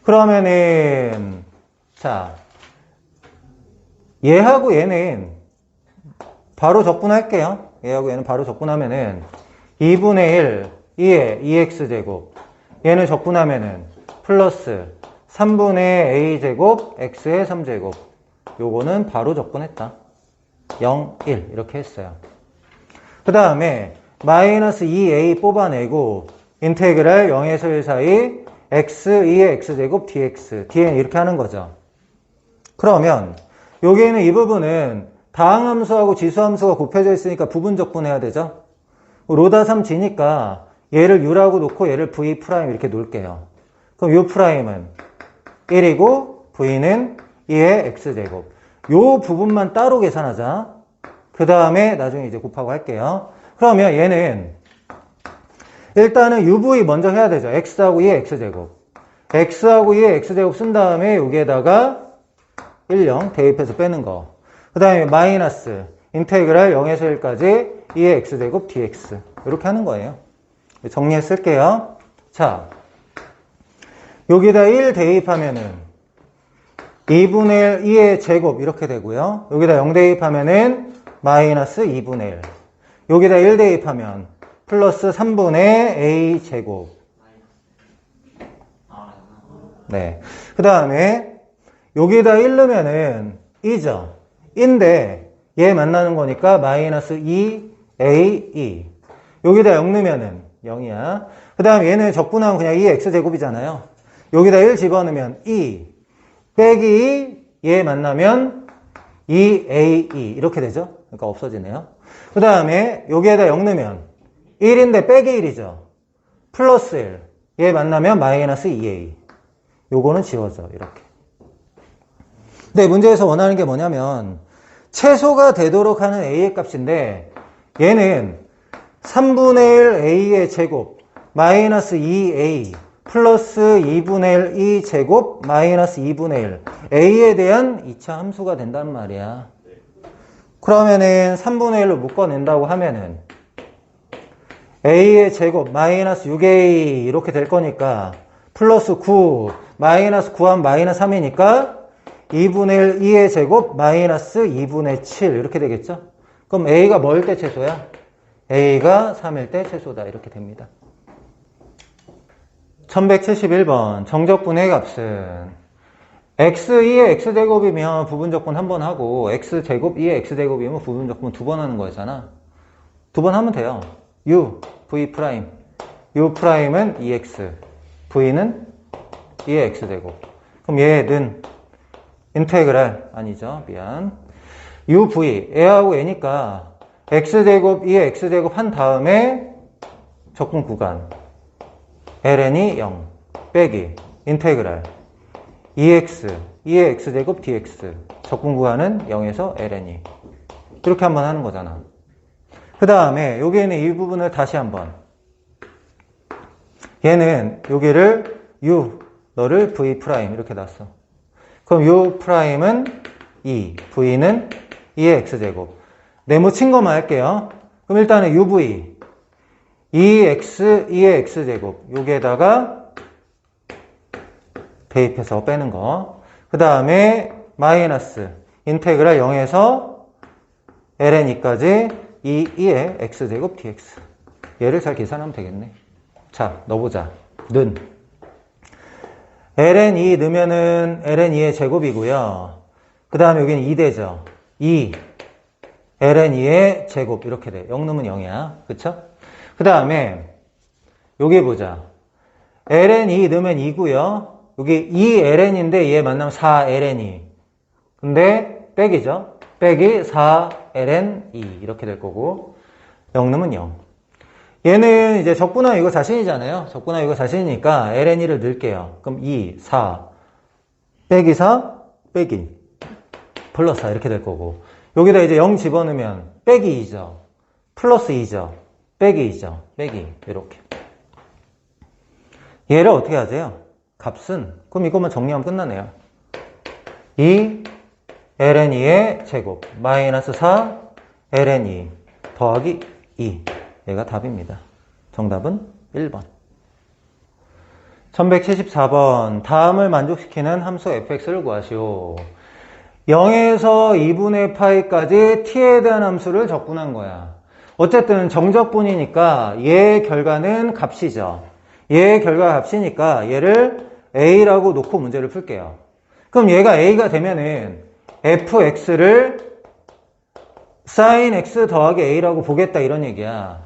그러면은 자 얘하고 얘는 바로 적분할게요. 얘하고 얘는 바로 적분하면은 2분의 1 2에 2x제곱 얘는 적분하면은 플러스 3분의 a제곱 x의 3제곱 요거는 바로 적분했다. 0, 1 이렇게 했어요. 그 다음에 마이너스 2a 뽑아내고 인테그랄 0에서 1 사이 x 2의 x제곱 dx dn 이렇게 하는 거죠. 그러면 여기에는 이 부분은 다항함수하고 지수함수가 곱해져 있으니까 부분 적분해야 되죠. 로다 3 지니까 얘를 u라고 놓고 얘를 v' 이렇게 놓을게요. 그럼 u' 은 1이고 v는 2의 x제곱 요 부분만 따로 계산하자. 그 다음에 나중에 이제 곱하고 할게요. 그러면 얘는 일단은 uv 먼저 해야 되죠. x하고 2의 x제곱 x하고 2의 x제곱 쓴 다음에 여기에다가 1, 0 대입해서 빼는 거. 그 다음에 마이너스 인테그랄 0에서 1까지 2의 x제곱 dx 이렇게 하는 거예요. 정리해 쓸게요. 자, 여기다 1 대입하면은 2분의 1 2의 제곱 이렇게 되고요. 여기다 0 대입하면은 마이너스 2분의 1. 여기다 1 대입하면 플러스 3분의 a 제곱. 네. 그 다음에 여기다 1 넣으면은 2죠. 인데 얘 만나는 거니까 마이너스 2a2. 여기다 0 넣으면은 0이야. 그 다음에 얘는 적분하면 그냥 2의 x제곱이잖아요. 여기다 1 집어넣으면 2 빼기 2, 얘 만나면 2a2 이렇게 되죠. 그러니까 없어지네요. 그 다음에 여기에다 0 넣으면 1인데 빼기 1이죠. 플러스 1. 얘 만나면 마이너스 2a. 요거는 지워져. 이렇게. 근데 문제에서 원하는 게 뭐냐면 최소가 되도록 하는 a의 값인데 얘는 3분의 1 a의 제곱 마이너스 2a 플러스 2분의 1 2 제곱 마이너스 2분의 1 a에 대한 2차 함수가 된단 말이야. 그러면은 3분의 1로 묶어낸다고 하면은 a의 제곱 마이너스 6a 이렇게 될 거니까 플러스 9 마이너스 9하면 마이너스 3이니까 2분의 1 2의 제곱 마이너스 2분의 7 이렇게 되겠죠. 그럼 a가 뭐일 때 최소야? a가 3일 때 최소다 이렇게 됩니다. 1171번 정적분의 값은 x 2의 x제곱이면 부분적분 한 번 하고 x제곱 2의 x제곱이면 부분적분 두 번 하는 거잖아. 두 번 하면 돼요. u, v', u'은 2x, v는 2의 x제곱. 그럼 얘는 인테그랄 아니죠. 미안. u, v, a하고 a니까 x제곱 2의 x제곱 한 다음에 적분 구간 ln이 0 빼기 인테그랄 2x 2의 x제곱 dx 적분 구간은 0에서 ln이 이렇게 한번 하는 거잖아. 그 다음에 여기에는 이 부분을 다시 한번 얘는 여기를 u 너를 v' 이렇게 놨어. 그럼 u'은 2 v는 2의 x제곱 네모친 것만 할게요. 그럼 일단은 uv 2x 2의 x제곱 여기에다가 대입해서 빼는 거. 그 다음에 마이너스 인테그랄 0에서 ln까지 2의 x제곱 dx 얘를 잘 계산하면 되겠네. 자 넣어보자. 는 ln2 넣으면은 ln2의 제곱이고요. 그 다음에 여기는 2대죠. 2 ln2의 제곱 이렇게 돼. 0 넣으면 0이야. 그쵸? 그 다음에 여기 보자. ln2 넣으면 2고요. 여기 2ln인데 얘 만나면 4ln2. 근데 빼기죠. 빼기 4ln2 이렇게 될 거고 0 넣으면 0. 얘는 이제 적분하면 이거 자신이잖아요. 적분하면 이거 자신이니까 ln2를 넣을게요. 그럼 2, 4 빼기 4 빼기 플러스 4 이렇게 될 거고 여기다 이제 0 집어넣으면 빼기 2죠. 플러스 2죠. 빼기 2죠. 빼기 이렇게. 얘를 어떻게 하세요? 값은 그럼 이것만 정리하면 끝나네요. 2 ln2의 제곱 마이너스 4 ln2 더하기 2 얘가 답입니다. 정답은 1번. 1174번 다음을 만족시키는 함수 fx를 구하시오. 0에서 2분의 파이까지 t에 대한 함수를 적분한 거야. 어쨌든 정적분이니까 얘의 결과는 값이죠. 얘의 결과가 값이니까 얘를 A라고 놓고 문제를 풀게요. 그럼 얘가 A가 되면은 fx를 sin x 더하기 A라고 보겠다 이런 얘기야.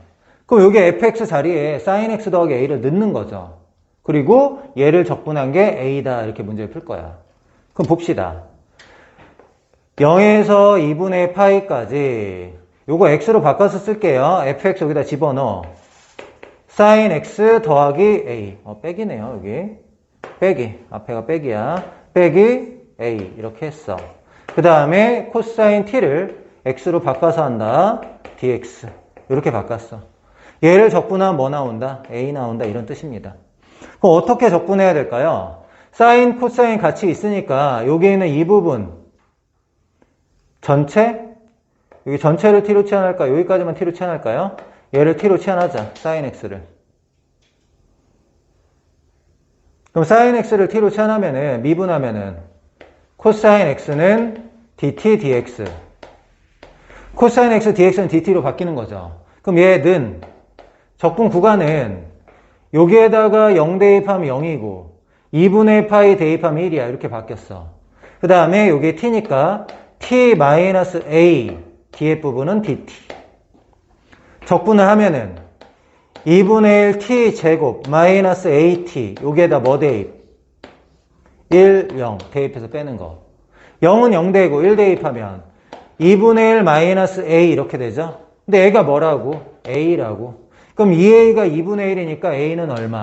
그럼 여기 fx 자리에 sin x 더하기 A를 넣는 거죠. 그리고 얘를 적분한 게 A다 이렇게 문제를 풀 거야. 그럼 봅시다. 0에서 2분의 파이까지 요거 x로 바꿔서 쓸게요. fx 여기다 집어넣어. sin x 더하기 A. 빼기네요, 여기. 빼기. 앞에가 빼기야. 빼기 A. 이렇게 했어. 그 다음에 코사인 t를 x로 바꿔서 한다. dx. 이렇게 바꿨어. 얘를 적분하면 뭐 나온다? A 나온다. 이런 뜻입니다. 그럼 어떻게 적분해야 될까요? 사인, 코사인 같이 있으니까 여기 있는 이 부분 전체? 여기 전체를 t로 치환할까요? 여기까지만 t로 치환할까요? 얘를 t로 치환하자. sin x를. 그럼 sin x를 t로 치환하면은 미분하면은 코사인 x는 dt dx. 코사인 x dx는 dt로 바뀌는 거죠. 그럼 얘는 적분 구간은 여기에다가 0 대입하면 0이고 2분의 파이 대입하면 1이야. 이렇게 바뀌었어. 그 다음에 여기 t니까 t-a d의 부분은 dt. 적분을 하면은 2분의 1 t 제곱 마이너스 at 여기에다 뭐 대입? 1, 0 대입해서 빼는 거. 0은 0 되고 1 대입하면 2분의 1 마이너스 a 이렇게 되죠. 근데 a가 뭐라고? a라고. 그럼 2a가 2분의 1이니까 a는 얼마?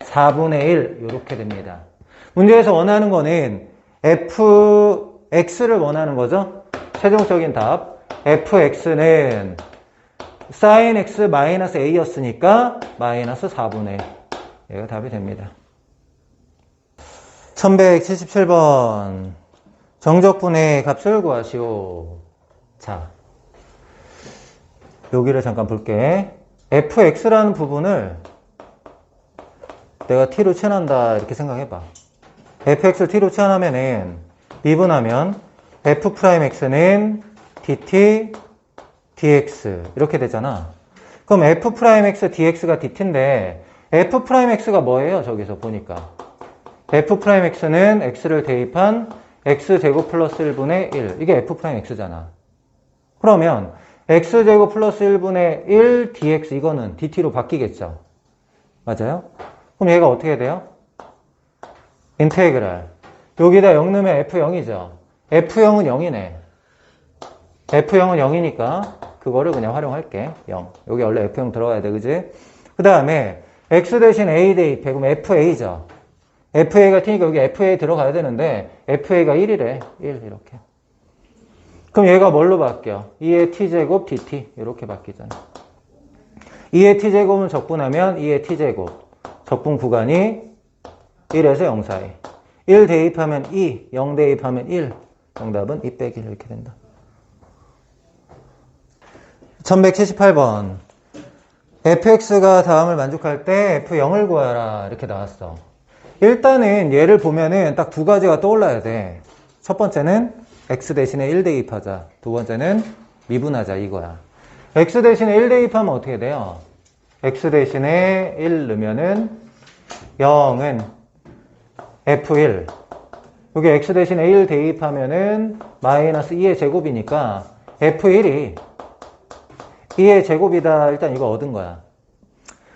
4분의 1 이렇게 됩니다. 문제에서 원하는 거는 fx를 원하는 거죠. 최종적인 답 fx는 sin x 마이너스 a였으니까 마이너스 4분의 1. 얘가 답이 됩니다. 1177번 정적분의 값을 구하시오. 자, 여기를 잠깐 볼게. fx라는 부분을 내가 t로 치환한다 이렇게 생각해봐. fx를 t로 치환하면은 미분하면 f'x는 dt dx 이렇게 되잖아. 그럼 f'x dx가 dt인데 f'x가 뭐예요? 저기서 보니까 f'x는 x를 대입한 x제곱 플러스 1분의 1 이게 f'x잖아. 그러면 x제곱 플러스 1분의 1 dx 이거는 dt로 바뀌겠죠. 맞아요? 그럼 얘가 어떻게 돼요? 인테그랄 여기다 0 넣으면 f0이죠. f0은 0이네. f0은 0이니까 그거를 그냥 활용할게. 0. 여기 원래 f0 들어가야 돼. 그지? 그 다음에 x 대신 a 대입해. 그럼 fa죠. fa가 t니까 여기 fa 들어가야 되는데 fa가 1이래. 1 이렇게. 그럼 얘가 뭘로 바뀌어? 2의 t제곱 dt 이렇게 바뀌잖아. 2의 t제곱은 적분하면 2의 t제곱. 적분 구간이 1에서 0 사이. 1 대입하면 2, 0 대입하면 1. 정답은 2 빼기 1 이렇게 된다. 1178번 fx가 다음을 만족할 때 f0을 구하라 이렇게 나왔어. 일단은 얘를 보면은 딱 두 가지가 떠올라야 돼. 첫 번째는 x 대신에 1 대입하자. 두 번째는 미분하자 이거야. x 대신에 1 대입하면 어떻게 돼요? x 대신에 1 넣으면은 0은 f1. 여기 x 대신에 1 대입하면은 마이너스 2의 제곱이니까 f1이 2의 제곱이다. 일단 이거 얻은 거야.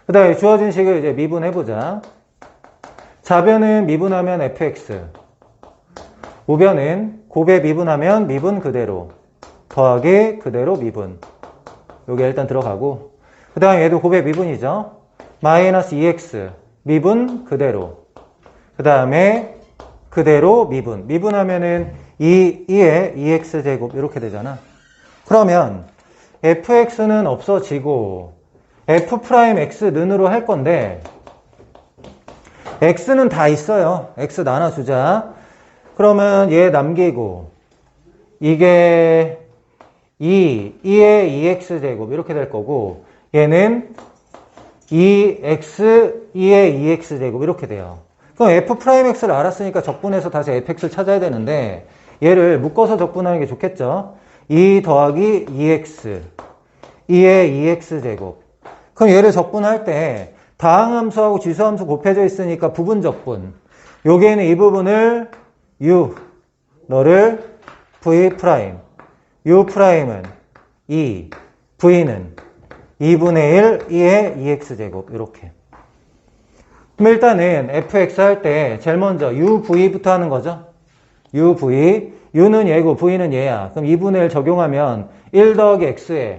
그 다음에 주어진 식을 이제 미분해보자. 좌변은 미분하면 fx. 우변은 곱에 미분하면 미분 그대로. 더하기 그대로 미분. 요게 일단 들어가고. 그 다음에 얘도 곱에 미분이죠. 마이너스 2x. 미분 그대로. 그 다음에 그대로 미분. 미분하면은 2의 2x제곱. 이렇게 되잖아. 그러면 fx는 없어지고 f'x 는으로 할 건데 x는 다 있어요. x 나눠주자. 그러면 얘 남기고 이게 2의 2x제곱 이렇게 될 거고 얘는 2x 2의 2x제곱 이렇게 돼요. 그럼 f'x를 알았으니까 적분해서 다시 fx를 찾아야 되는데 얘를 묶어서 적분하는 게 좋겠죠. 2 더하기 2x 2의 2x제곱. 그럼 얘를 적분할 때 다항함수하고 지수함수 곱해져 있으니까 부분 적분. 여기에는 이 부분을 u, 너를 v 프라임. u 프라임은 2, v는 2분의 1, 2의 2x제곱. 이렇게. 그럼 일단은 fx 할 때 제일 먼저 uv부터 하는 거죠. uv. u는 얘고 v는 얘야. 그럼 2분의 1 적용하면 1 더하기 x에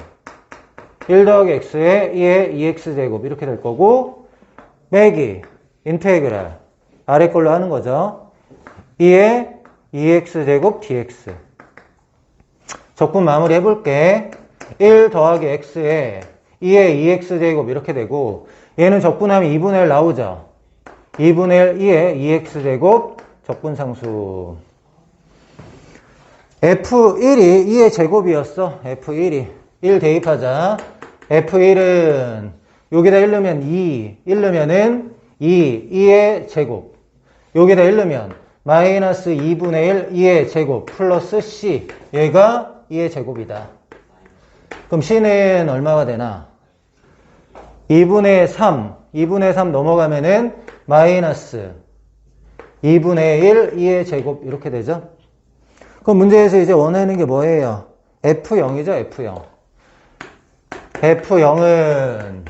2의 2x제곱 이렇게 될 거고, 빼기 인테그랄 아래 걸로 하는 거죠. 2의 2x제곱 dx. 적분 마무리 해볼게. 1 더하기 x에 2의 2x제곱 이렇게 되고, 얘는 적분하면 2분의 1 나오죠. 2분의 1 2의 2x제곱 적분상수. F1이 2의 제곱이었어. F1이 1 대입하자. F1은 여기다 1 넣으면 2, 1 넣으면은 2의 제곱. 여기다 1 넣으면 마이너스 2분의 1, 2의 제곱 플러스 C. 얘가 2의 제곱이다. 그럼 C는 얼마가 되나? 2분의 3 넘어가면은 마이너스 2분의 1, 2의 제곱 이렇게 되죠. 그럼 문제에서 이제 원하는 게 뭐예요? F0이죠, F0. F0은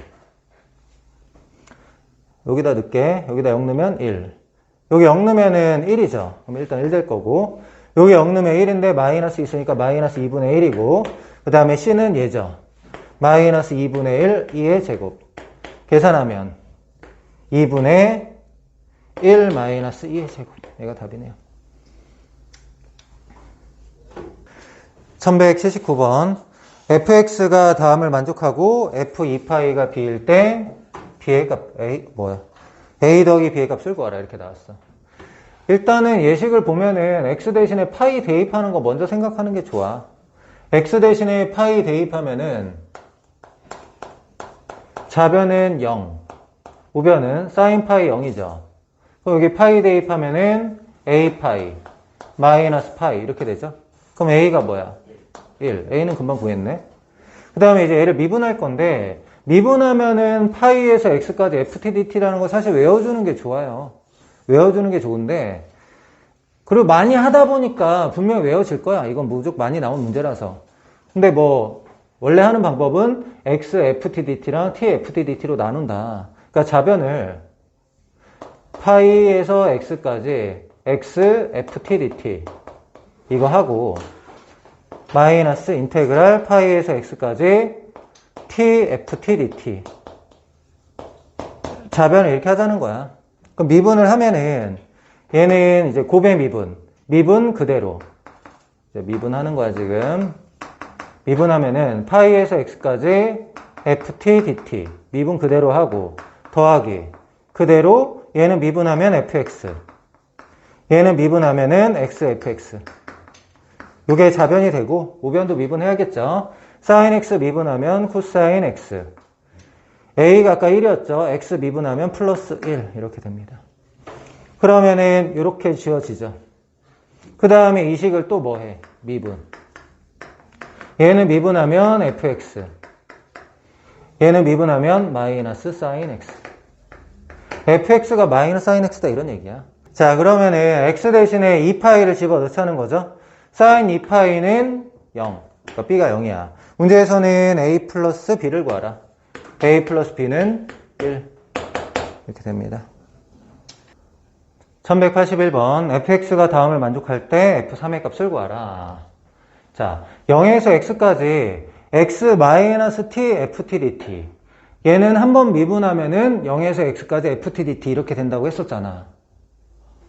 여기다 넣을게. 여기다 0 넣으면 1. 여기 0 넣으면은 1이죠. 그럼 일단 1 될 거고. 여기 0 넣으면 1인데 마이너스 있으니까 마이너스 2분의 1이고. 그 다음에 C는 얘죠. 마이너스 2분의 1, 2의 제곱. 계산하면 2분의 1 마이너스 2의 제곱. 얘가 답이네요. 1179번. fx가 다음을 만족하고 f2파이가 b일 때 b의 값, a 더하기 b의 값을 구하라. 이렇게 나왔어. 일단은 예식을 보면은 x 대신에 파이 대입하는 거 먼저 생각하는 게 좋아. x 대신에 파이 대입하면은 좌변은 0, 우변은 사인 파이 0이죠. 그럼 여기 파이 대입하면은 a 파이 마이너스 파이 이렇게 되죠. 그럼 a가 뭐야? 1. a는 금방 구했네. 그 다음에 이제 얘를 미분할 건데, 미분하면은 파이에서 x까지 ftdt라는 거 사실 외워주는 게 좋아요. 외워주는 게 좋은데, 그리고 많이 하다 보니까 분명히 외워질 거야. 이건 무조건 많이 나온 문제라서. 근데 뭐 원래 하는 방법은 x ftdt랑 t ftdt로 나눈다. 그러니까 좌변을 파이에서 x까지 x ftdt 이거 하고, 마이너스 인테그랄 파이에서 x까지 t ftdt. 좌변을 이렇게 하자는 거야. 그럼 미분을 하면은 얘는 이제 곱의 미분 그대로 이제 미분하는 거야 지금. 미분하면은 파이에서 x까지 ftdt 미분 그대로 하고, 더하기 그대로 얘는 미분하면 fx, 얘는 미분하면은 xfx. 이게 좌변이 되고, 우변도 미분해야겠죠. sin x 미분하면 코사인 x. a가 아까 1이었죠. x 미분하면 플러스 1 이렇게 됩니다. 그러면은 이렇게 지워지죠. 그 다음에 이 식을 또 뭐 해? 미분. 얘는 미분하면 fx. 얘는 미분하면 마이너스 sin x. fx가 마이너스 sin x다 이런 얘기야. 자, 그러면은 x 대신에 2파이를 집어넣자는 거죠. sin 2파이는 0. 그러니까 b가 0이야. 문제에서는 a 플러스 b를 구하라. a 플러스 b는 1. 이렇게 됩니다. 1181번. fx가 다음을 만족할 때 f3의 값을 구하라. 자, 0에서 x까지 x-t ftdt. 얘는 한번 미분하면은 0에서 x까지 ftdt 이렇게 된다고 했었잖아.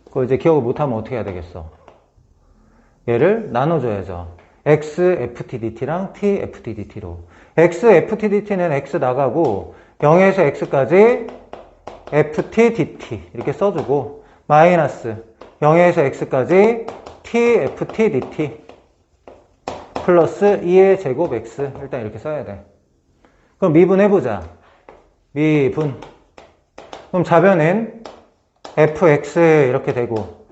그거 이제 기억을 못하면 어떻게 해야 되겠어? 얘를 나눠줘야죠. x ftdt랑 t ftdt로. x ftdt는 x 나가고 0에서 x까지 ftdt 이렇게 써주고, 마이너스 0에서 x까지 t ftdt 플러스 2의 제곱 x. 일단 이렇게 써야 돼. 그럼 미분해보자. 미분. 그럼 좌변은 fx 이렇게 되고,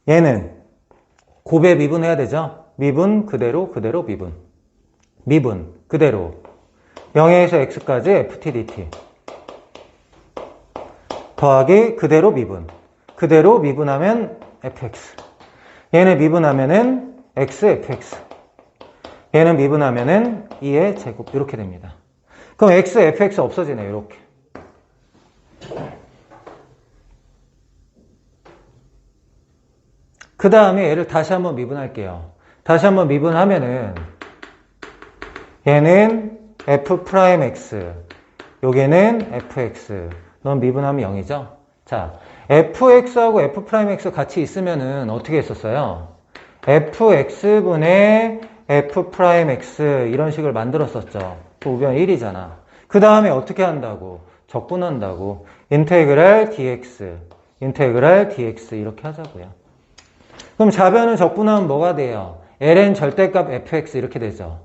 얘는 곱에 미분해야 되죠. 미분 그대로 미분. 미분 그대로. 0에서 x까지 ft dt 더하기 그대로 미분. 그대로 미분하면 fx. 얘는 미분하면은 x fx. 얘는 미분하면은 2의 제곱. 이렇게 됩니다. 그럼 x fx 없어지네요. 이렇게. 그 다음에 얘를 다시 한번 미분할게요. 다시 한번 미분하면은 얘는 f'x, 여기는 fx. 넌 미분하면 0이죠? 자, fx하고 f'x 같이 있으면은 어떻게 했었어요? fx분의 f'x 이런 식을 만들었었죠. 그 우변 1이잖아. 그 다음에 어떻게 한다고? 적분한다고. 인테그랄 dx, 인테그랄 dx 이렇게 하자고요. 그럼 좌변을 적분하면 뭐가 돼요? ln 절대값 fx 이렇게 되죠.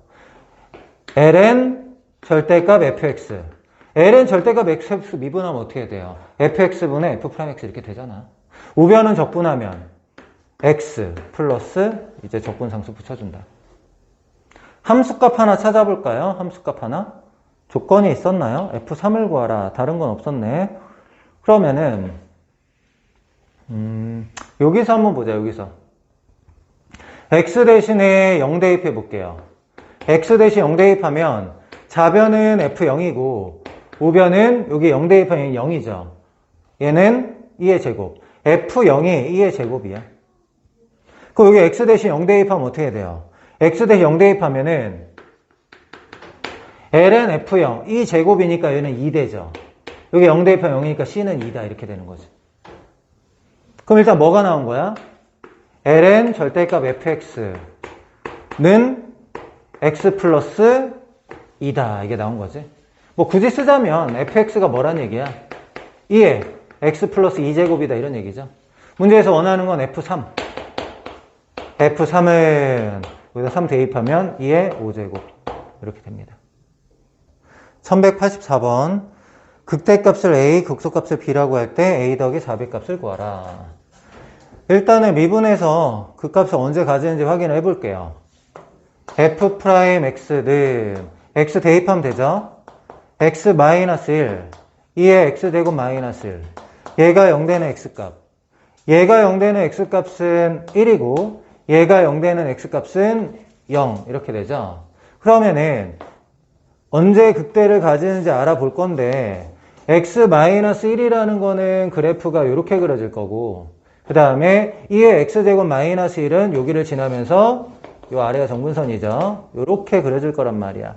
ln 절대값 fx. ln 절대값 fx 미분하면 어떻게 돼요? fx분의 f'x 이렇게 되잖아. 우변은 적분하면 x 플러스 이제 적분상수 붙여준다. 함수값 하나 찾아볼까요? 함수값 하나? 조건이 있었나요? f3을 구하라. 다른 건 없었네. 그러면은 여기서 한번 보자. 여기서 x 대신에 0 대입해 볼게요. x 대신 0 대입하면 좌변은 f0이고 우변은 여기 0 대입하면 0이죠. 얘는 2의 제곱. f0이 2의 제곱이야. 그럼 여기 x 대신 0 대입하면 어떻게 돼요? x 대신 0 대입하면은 ln f0, 2 제곱이니까 얘는 2 되죠. 여기 0 대입하면 0이니까 c는 2다 이렇게 되는 거지. 그럼 일단 뭐가 나온 거야? ln 절대값 fx는 x 플러스 2다 이게 나온 거지. 뭐 굳이 쓰자면 fx가 뭐란 얘기야? 2에 x 플러스 2제곱이다 이런 얘기죠. 문제에서 원하는 건 f3. f3은 여기다 3 대입하면 2의 5제곱 이렇게 됩니다. 1184번 극대값을 a, 극소값을 b라고 할 때 a 더하기 400값을 구하라. 일단은 미분해서 그 값을 언제 가지는지 확인을 해볼게요. f'x는 x 대입하면 되죠? x 마이너스 1, 2의 x제곱 마이너스 1. 얘가 0 되는 x값. 얘가 0 되는 x값은 1이고 얘가 0 되는 x값은 0 이렇게 되죠. 그러면은 언제 극대를 가지는지 알아볼 건데 x-1이라는 거는 그래프가 이렇게 그려질 거고 그 다음에 2의 x제곱 마이너스 1은 여기를 지나면서 요 아래가 정분선이죠. 이렇게 그려질 거란 말이야.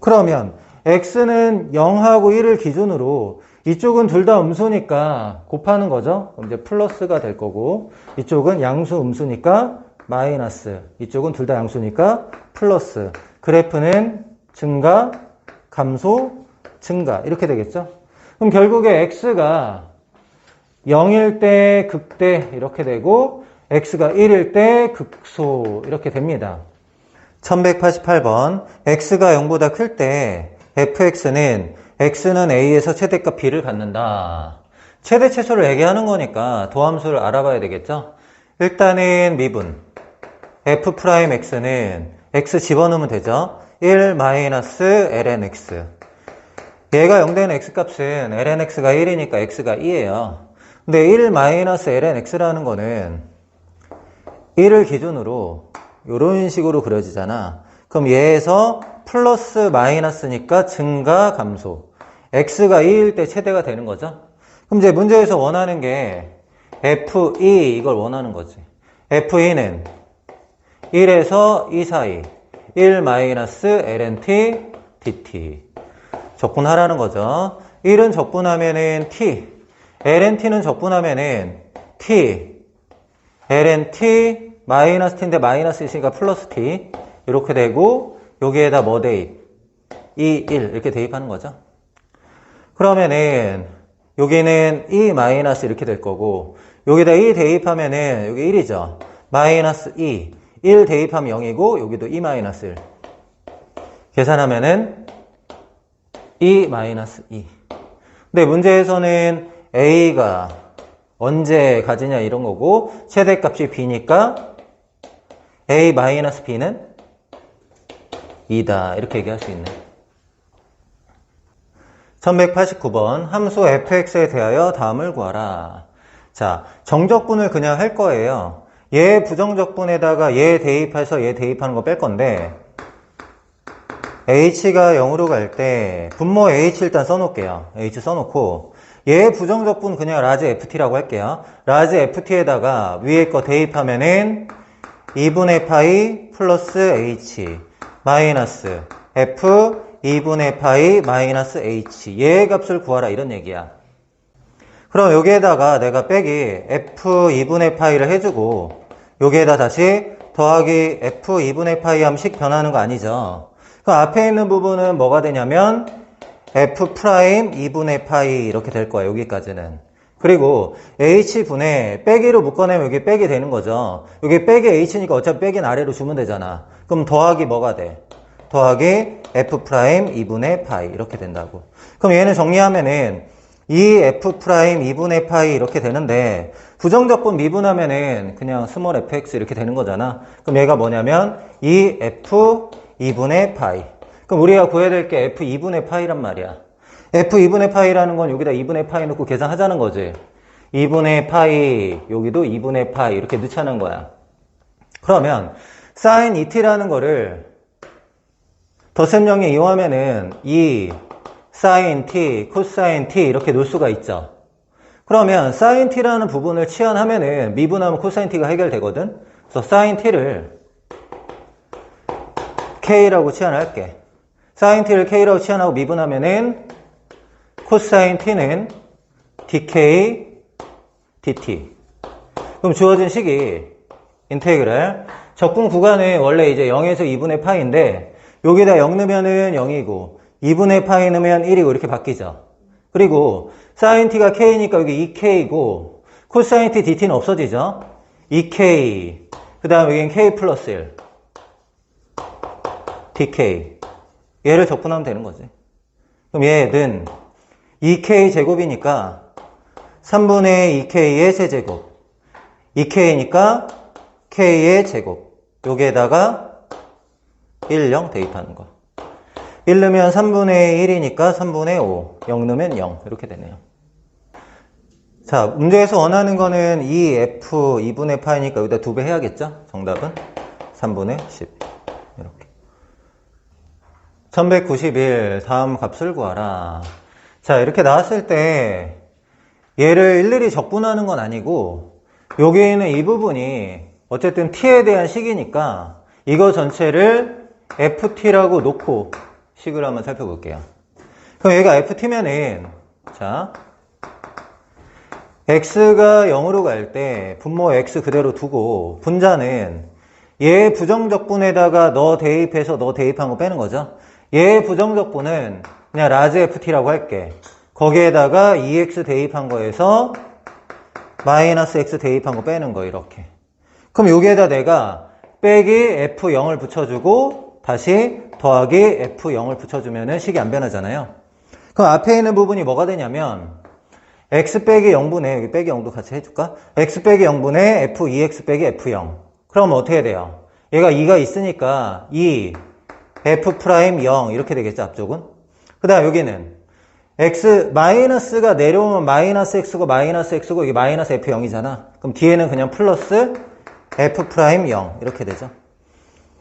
그러면 x는 0하고 1을 기준으로 이쪽은 둘 다 음수니까 곱하는 거죠. 그럼 이제 플러스가 될 거고 이쪽은 양수 음수니까 마이너스, 이쪽은 둘 다 양수니까 플러스. 그래프는 증가, 감소, 증가 이렇게 되겠죠. 그럼 결국에 x가 0일 때 극대 이렇게 되고 x가 1일 때 극소 이렇게 됩니다. 1188번 x가 0보다 클 때 fx는 x는 a에서 최대값 b를 갖는다. 최대 최소를 얘기하는 거니까 도함수를 알아봐야 되겠죠. 일단은 미분 f'x는 x 집어넣으면 되죠. 1-ln x. 얘가 0 되는 x값은 ln x가 1이니까 x가 2예요. 근데 1-ln x라는 거는 1을 기준으로 이런 식으로 그려지잖아. 그럼 얘에서 플러스 마이너스니까 증가 감소. x가 2일 때 최대가 되는 거죠. 그럼 이제 문제에서 원하는 게 f2 이걸 원하는 거지. f2는 1에서 2 사이 1-ln t dt 적분하라는 거죠. 1은 적분하면은 t, ln t는 적분하면은 t, ln t 마이너스 t인데 마이너스 있으니까 플러스 t 이렇게 되고 여기에다 뭐 대입? 2, 1 이렇게 대입하는 거죠. 그러면은 여기는 2 마이너스 이렇게 될 거고 여기다 2 대입하면은 여기 1이죠. 마이너스 2, 1 대입하면 0이고 여기도 2 마이너스 1 계산하면은 2 마이너스 2. 근데 문제에서는 a가 언제 가지냐 이런 거고 최대값이 b니까 a 마이너스 b는 2다 이렇게 얘기할 수 있네. 1189번 함수 fx에 대하여 다음을 구하라. 자, 정적분을 그냥 할 거예요. 얘 부정적분에다가 얘 대입해서 얘 대입하는 거 뺄 건데 h가 0으로 갈 때 분모 h 일단 써놓을게요. h 써놓고 얘 부정적분 그냥 라지 ft라고 할게요. 라지 ft에다가 위에 거 대입하면은 2분의 파이 플러스 h 마이너스 f 2분의 파이 마이너스 h 얘의 값을 구하라 이런 얘기야. 그럼 여기에다가 내가 빼기 f 2분의 파이를 해주고 여기에다 다시 더하기 f 2분의 파이 하면 식 변하는 거 아니죠. 그럼 앞에 있는 부분은 뭐가 되냐면 f 프라임 2분의 파이 이렇게 될 거야 여기까지는. 그리고 h분에 빼기로 묶어내면 여기 빼기 되는 거죠. 여기 빼기 h니까 어차피 빼기는 아래로 주면 되잖아. 그럼 더하기 뭐가 돼? 더하기 f 프라임 2분의 파이 이렇게 된다고. 그럼 얘는 정리하면은 2f 프라임 2분의 파이 이렇게 되는데 부정적분 미분하면은 그냥 스몰 fx 이렇게 되는 거잖아. 그럼 얘가 뭐냐면 2f 2분의 파이. 그럼 우리가 구해야 될 게 f 2분의 파이란 말이야. f 2분의 파이라는 건 여기다 2분의 파이 넣고 계산하자는 거지. 2분의 파이 여기도 2분의 파이 이렇게 넣자는 거야. 그러면 sin 2t라는 거를 덧셈령에 이용하면은 2 sin t, cosine t 이렇게 놓을 수가 있죠. 그러면 sin t라는 부분을 치환하면은 미분하면 cosine t가 해결되거든. 그래서 sin t를 k라고 치환할게. sin t를 k라고 치환하고 미분하면은 cosine t는 dk dt. 그럼 주어진 식이 인테그랄 적분 구간은 원래 이제 0에서 2분의 파이인데 여기다 0 넣으면은 0이고 2분의 파이 넣으면 1이고 이렇게 바뀌죠. 그리고 sin t가 k니까 여기 2k이고 cosine t dt는 없어지죠. 2k 그 다음 여기는 k 플러스 1 dk 얘를 적분하면 되는 거지. 그럼 얘는 2k 제곱이니까 3분의 2k의 세제곱 2k니까 k의 제곱 여기에다가 1, 0 대입하는 거. 1 넣으면 3분의 1이니까 3분의 5 0 넣으면 0 이렇게 되네요. 자, 문제에서 원하는 거는 2f 2분의 파이니까 여기다 2배 해야겠죠? 정답은 3분의 10 이렇게. 1191 다음 값을 구하라. 자, 이렇게 나왔을 때 얘를 일일이 적분하는 건 아니고 여기에 있는 이 부분이 어쨌든 t에 대한 식이니까 이거 전체를 ft라고 놓고 식을 한번 살펴볼게요. 그럼 얘가 ft면은 자 x가 0으로 갈 때 분모 x 그대로 두고 분자는 얘 부정적분에다가 너 대입해서 너 대입한 거 빼는 거죠. 얘 부정적분은 그냥 라지 ft라고 할게. 거기에다가 2x 대입한 거에서 마이너스 x 대입한 거 빼는 거 이렇게. 그럼 여기에다 내가 빼기 f0을 붙여주고 다시 더하기 f0을 붙여주면 식이 안 변하잖아요. 그럼 앞에 있는 부분이 뭐가 되냐면 x 빼기 0분의 여기 빼기 0도 같이 해줄까? x 빼기 0분의 f2x 빼기 f0. 그러면 어떻게 돼요? 얘가 2가 있으니까 2 f 프라임 0 이렇게 되겠죠 앞쪽은. 그 다음 여기는 x 마이너스가 내려오면 마이너스 x고 마이너스 x고 이게 마이너스 f0이잖아. 그럼 뒤에는 그냥 플러스 f 프라임 0 이렇게 되죠.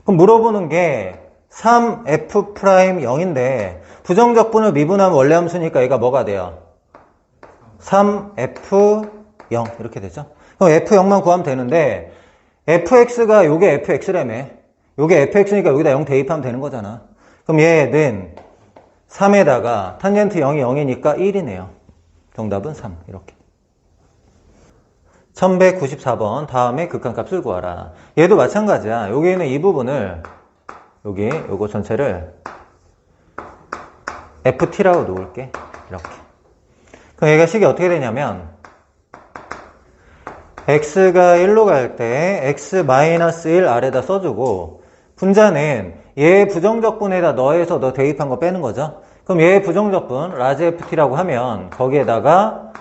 그럼 물어보는 게 3f 프라임 0인데 부정적분을 미분하면 원래 함수니까 얘가 뭐가 돼요? 3f 0 이렇게 되죠. 그럼 f0만 구하면 되는데 fx가 요게 fx라며. 요게 fx니까 여기다 0 대입하면 되는 거잖아. 그럼 얘는 3에다가 탄젠트 0이 0이니까 1이네요. 정답은 3 이렇게. 1194번 다음에 극한값을 구하라. 얘도 마찬가지야. 여기에는 이 부분을 여기 요거 전체를 ft라고 놓을게. 이렇게. 그럼 얘가 식이 어떻게 되냐면 x가 1로 갈 때 x-1 아래다 써주고 분자는 얘 부정적분에다 넣어서 너 대입한 거 빼는 거죠. 그럼 얘 부정적분 라지 ft라고 하면 거기에다가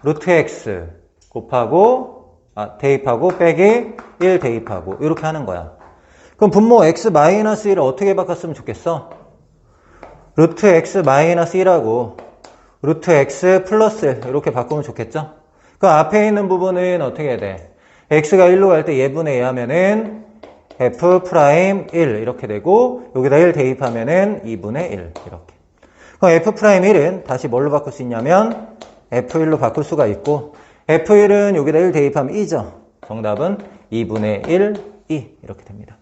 루트 x 곱하고 대입하고 빼기 1 대입하고 이렇게 하는 거야. 그럼 분모 x-1을 어떻게 바꿨으면 좋겠어? 루트 x-1하고 루트 x 플러스 1 이렇게 바꾸면 좋겠죠? 그 앞에 있는 부분은 어떻게 해야 돼? x가 1로 갈 때 예분에 의하면은 f 프라임 1 이렇게 되고 여기다 1 대입하면은 2분의 1 이렇게. 그럼 f 프라임 1은 다시 뭘로 바꿀 수 있냐면 f1로 바꿀 수가 있고 f1은 여기다 1 대입하면 2죠. 정답은 2분의 1, 2 이렇게 됩니다.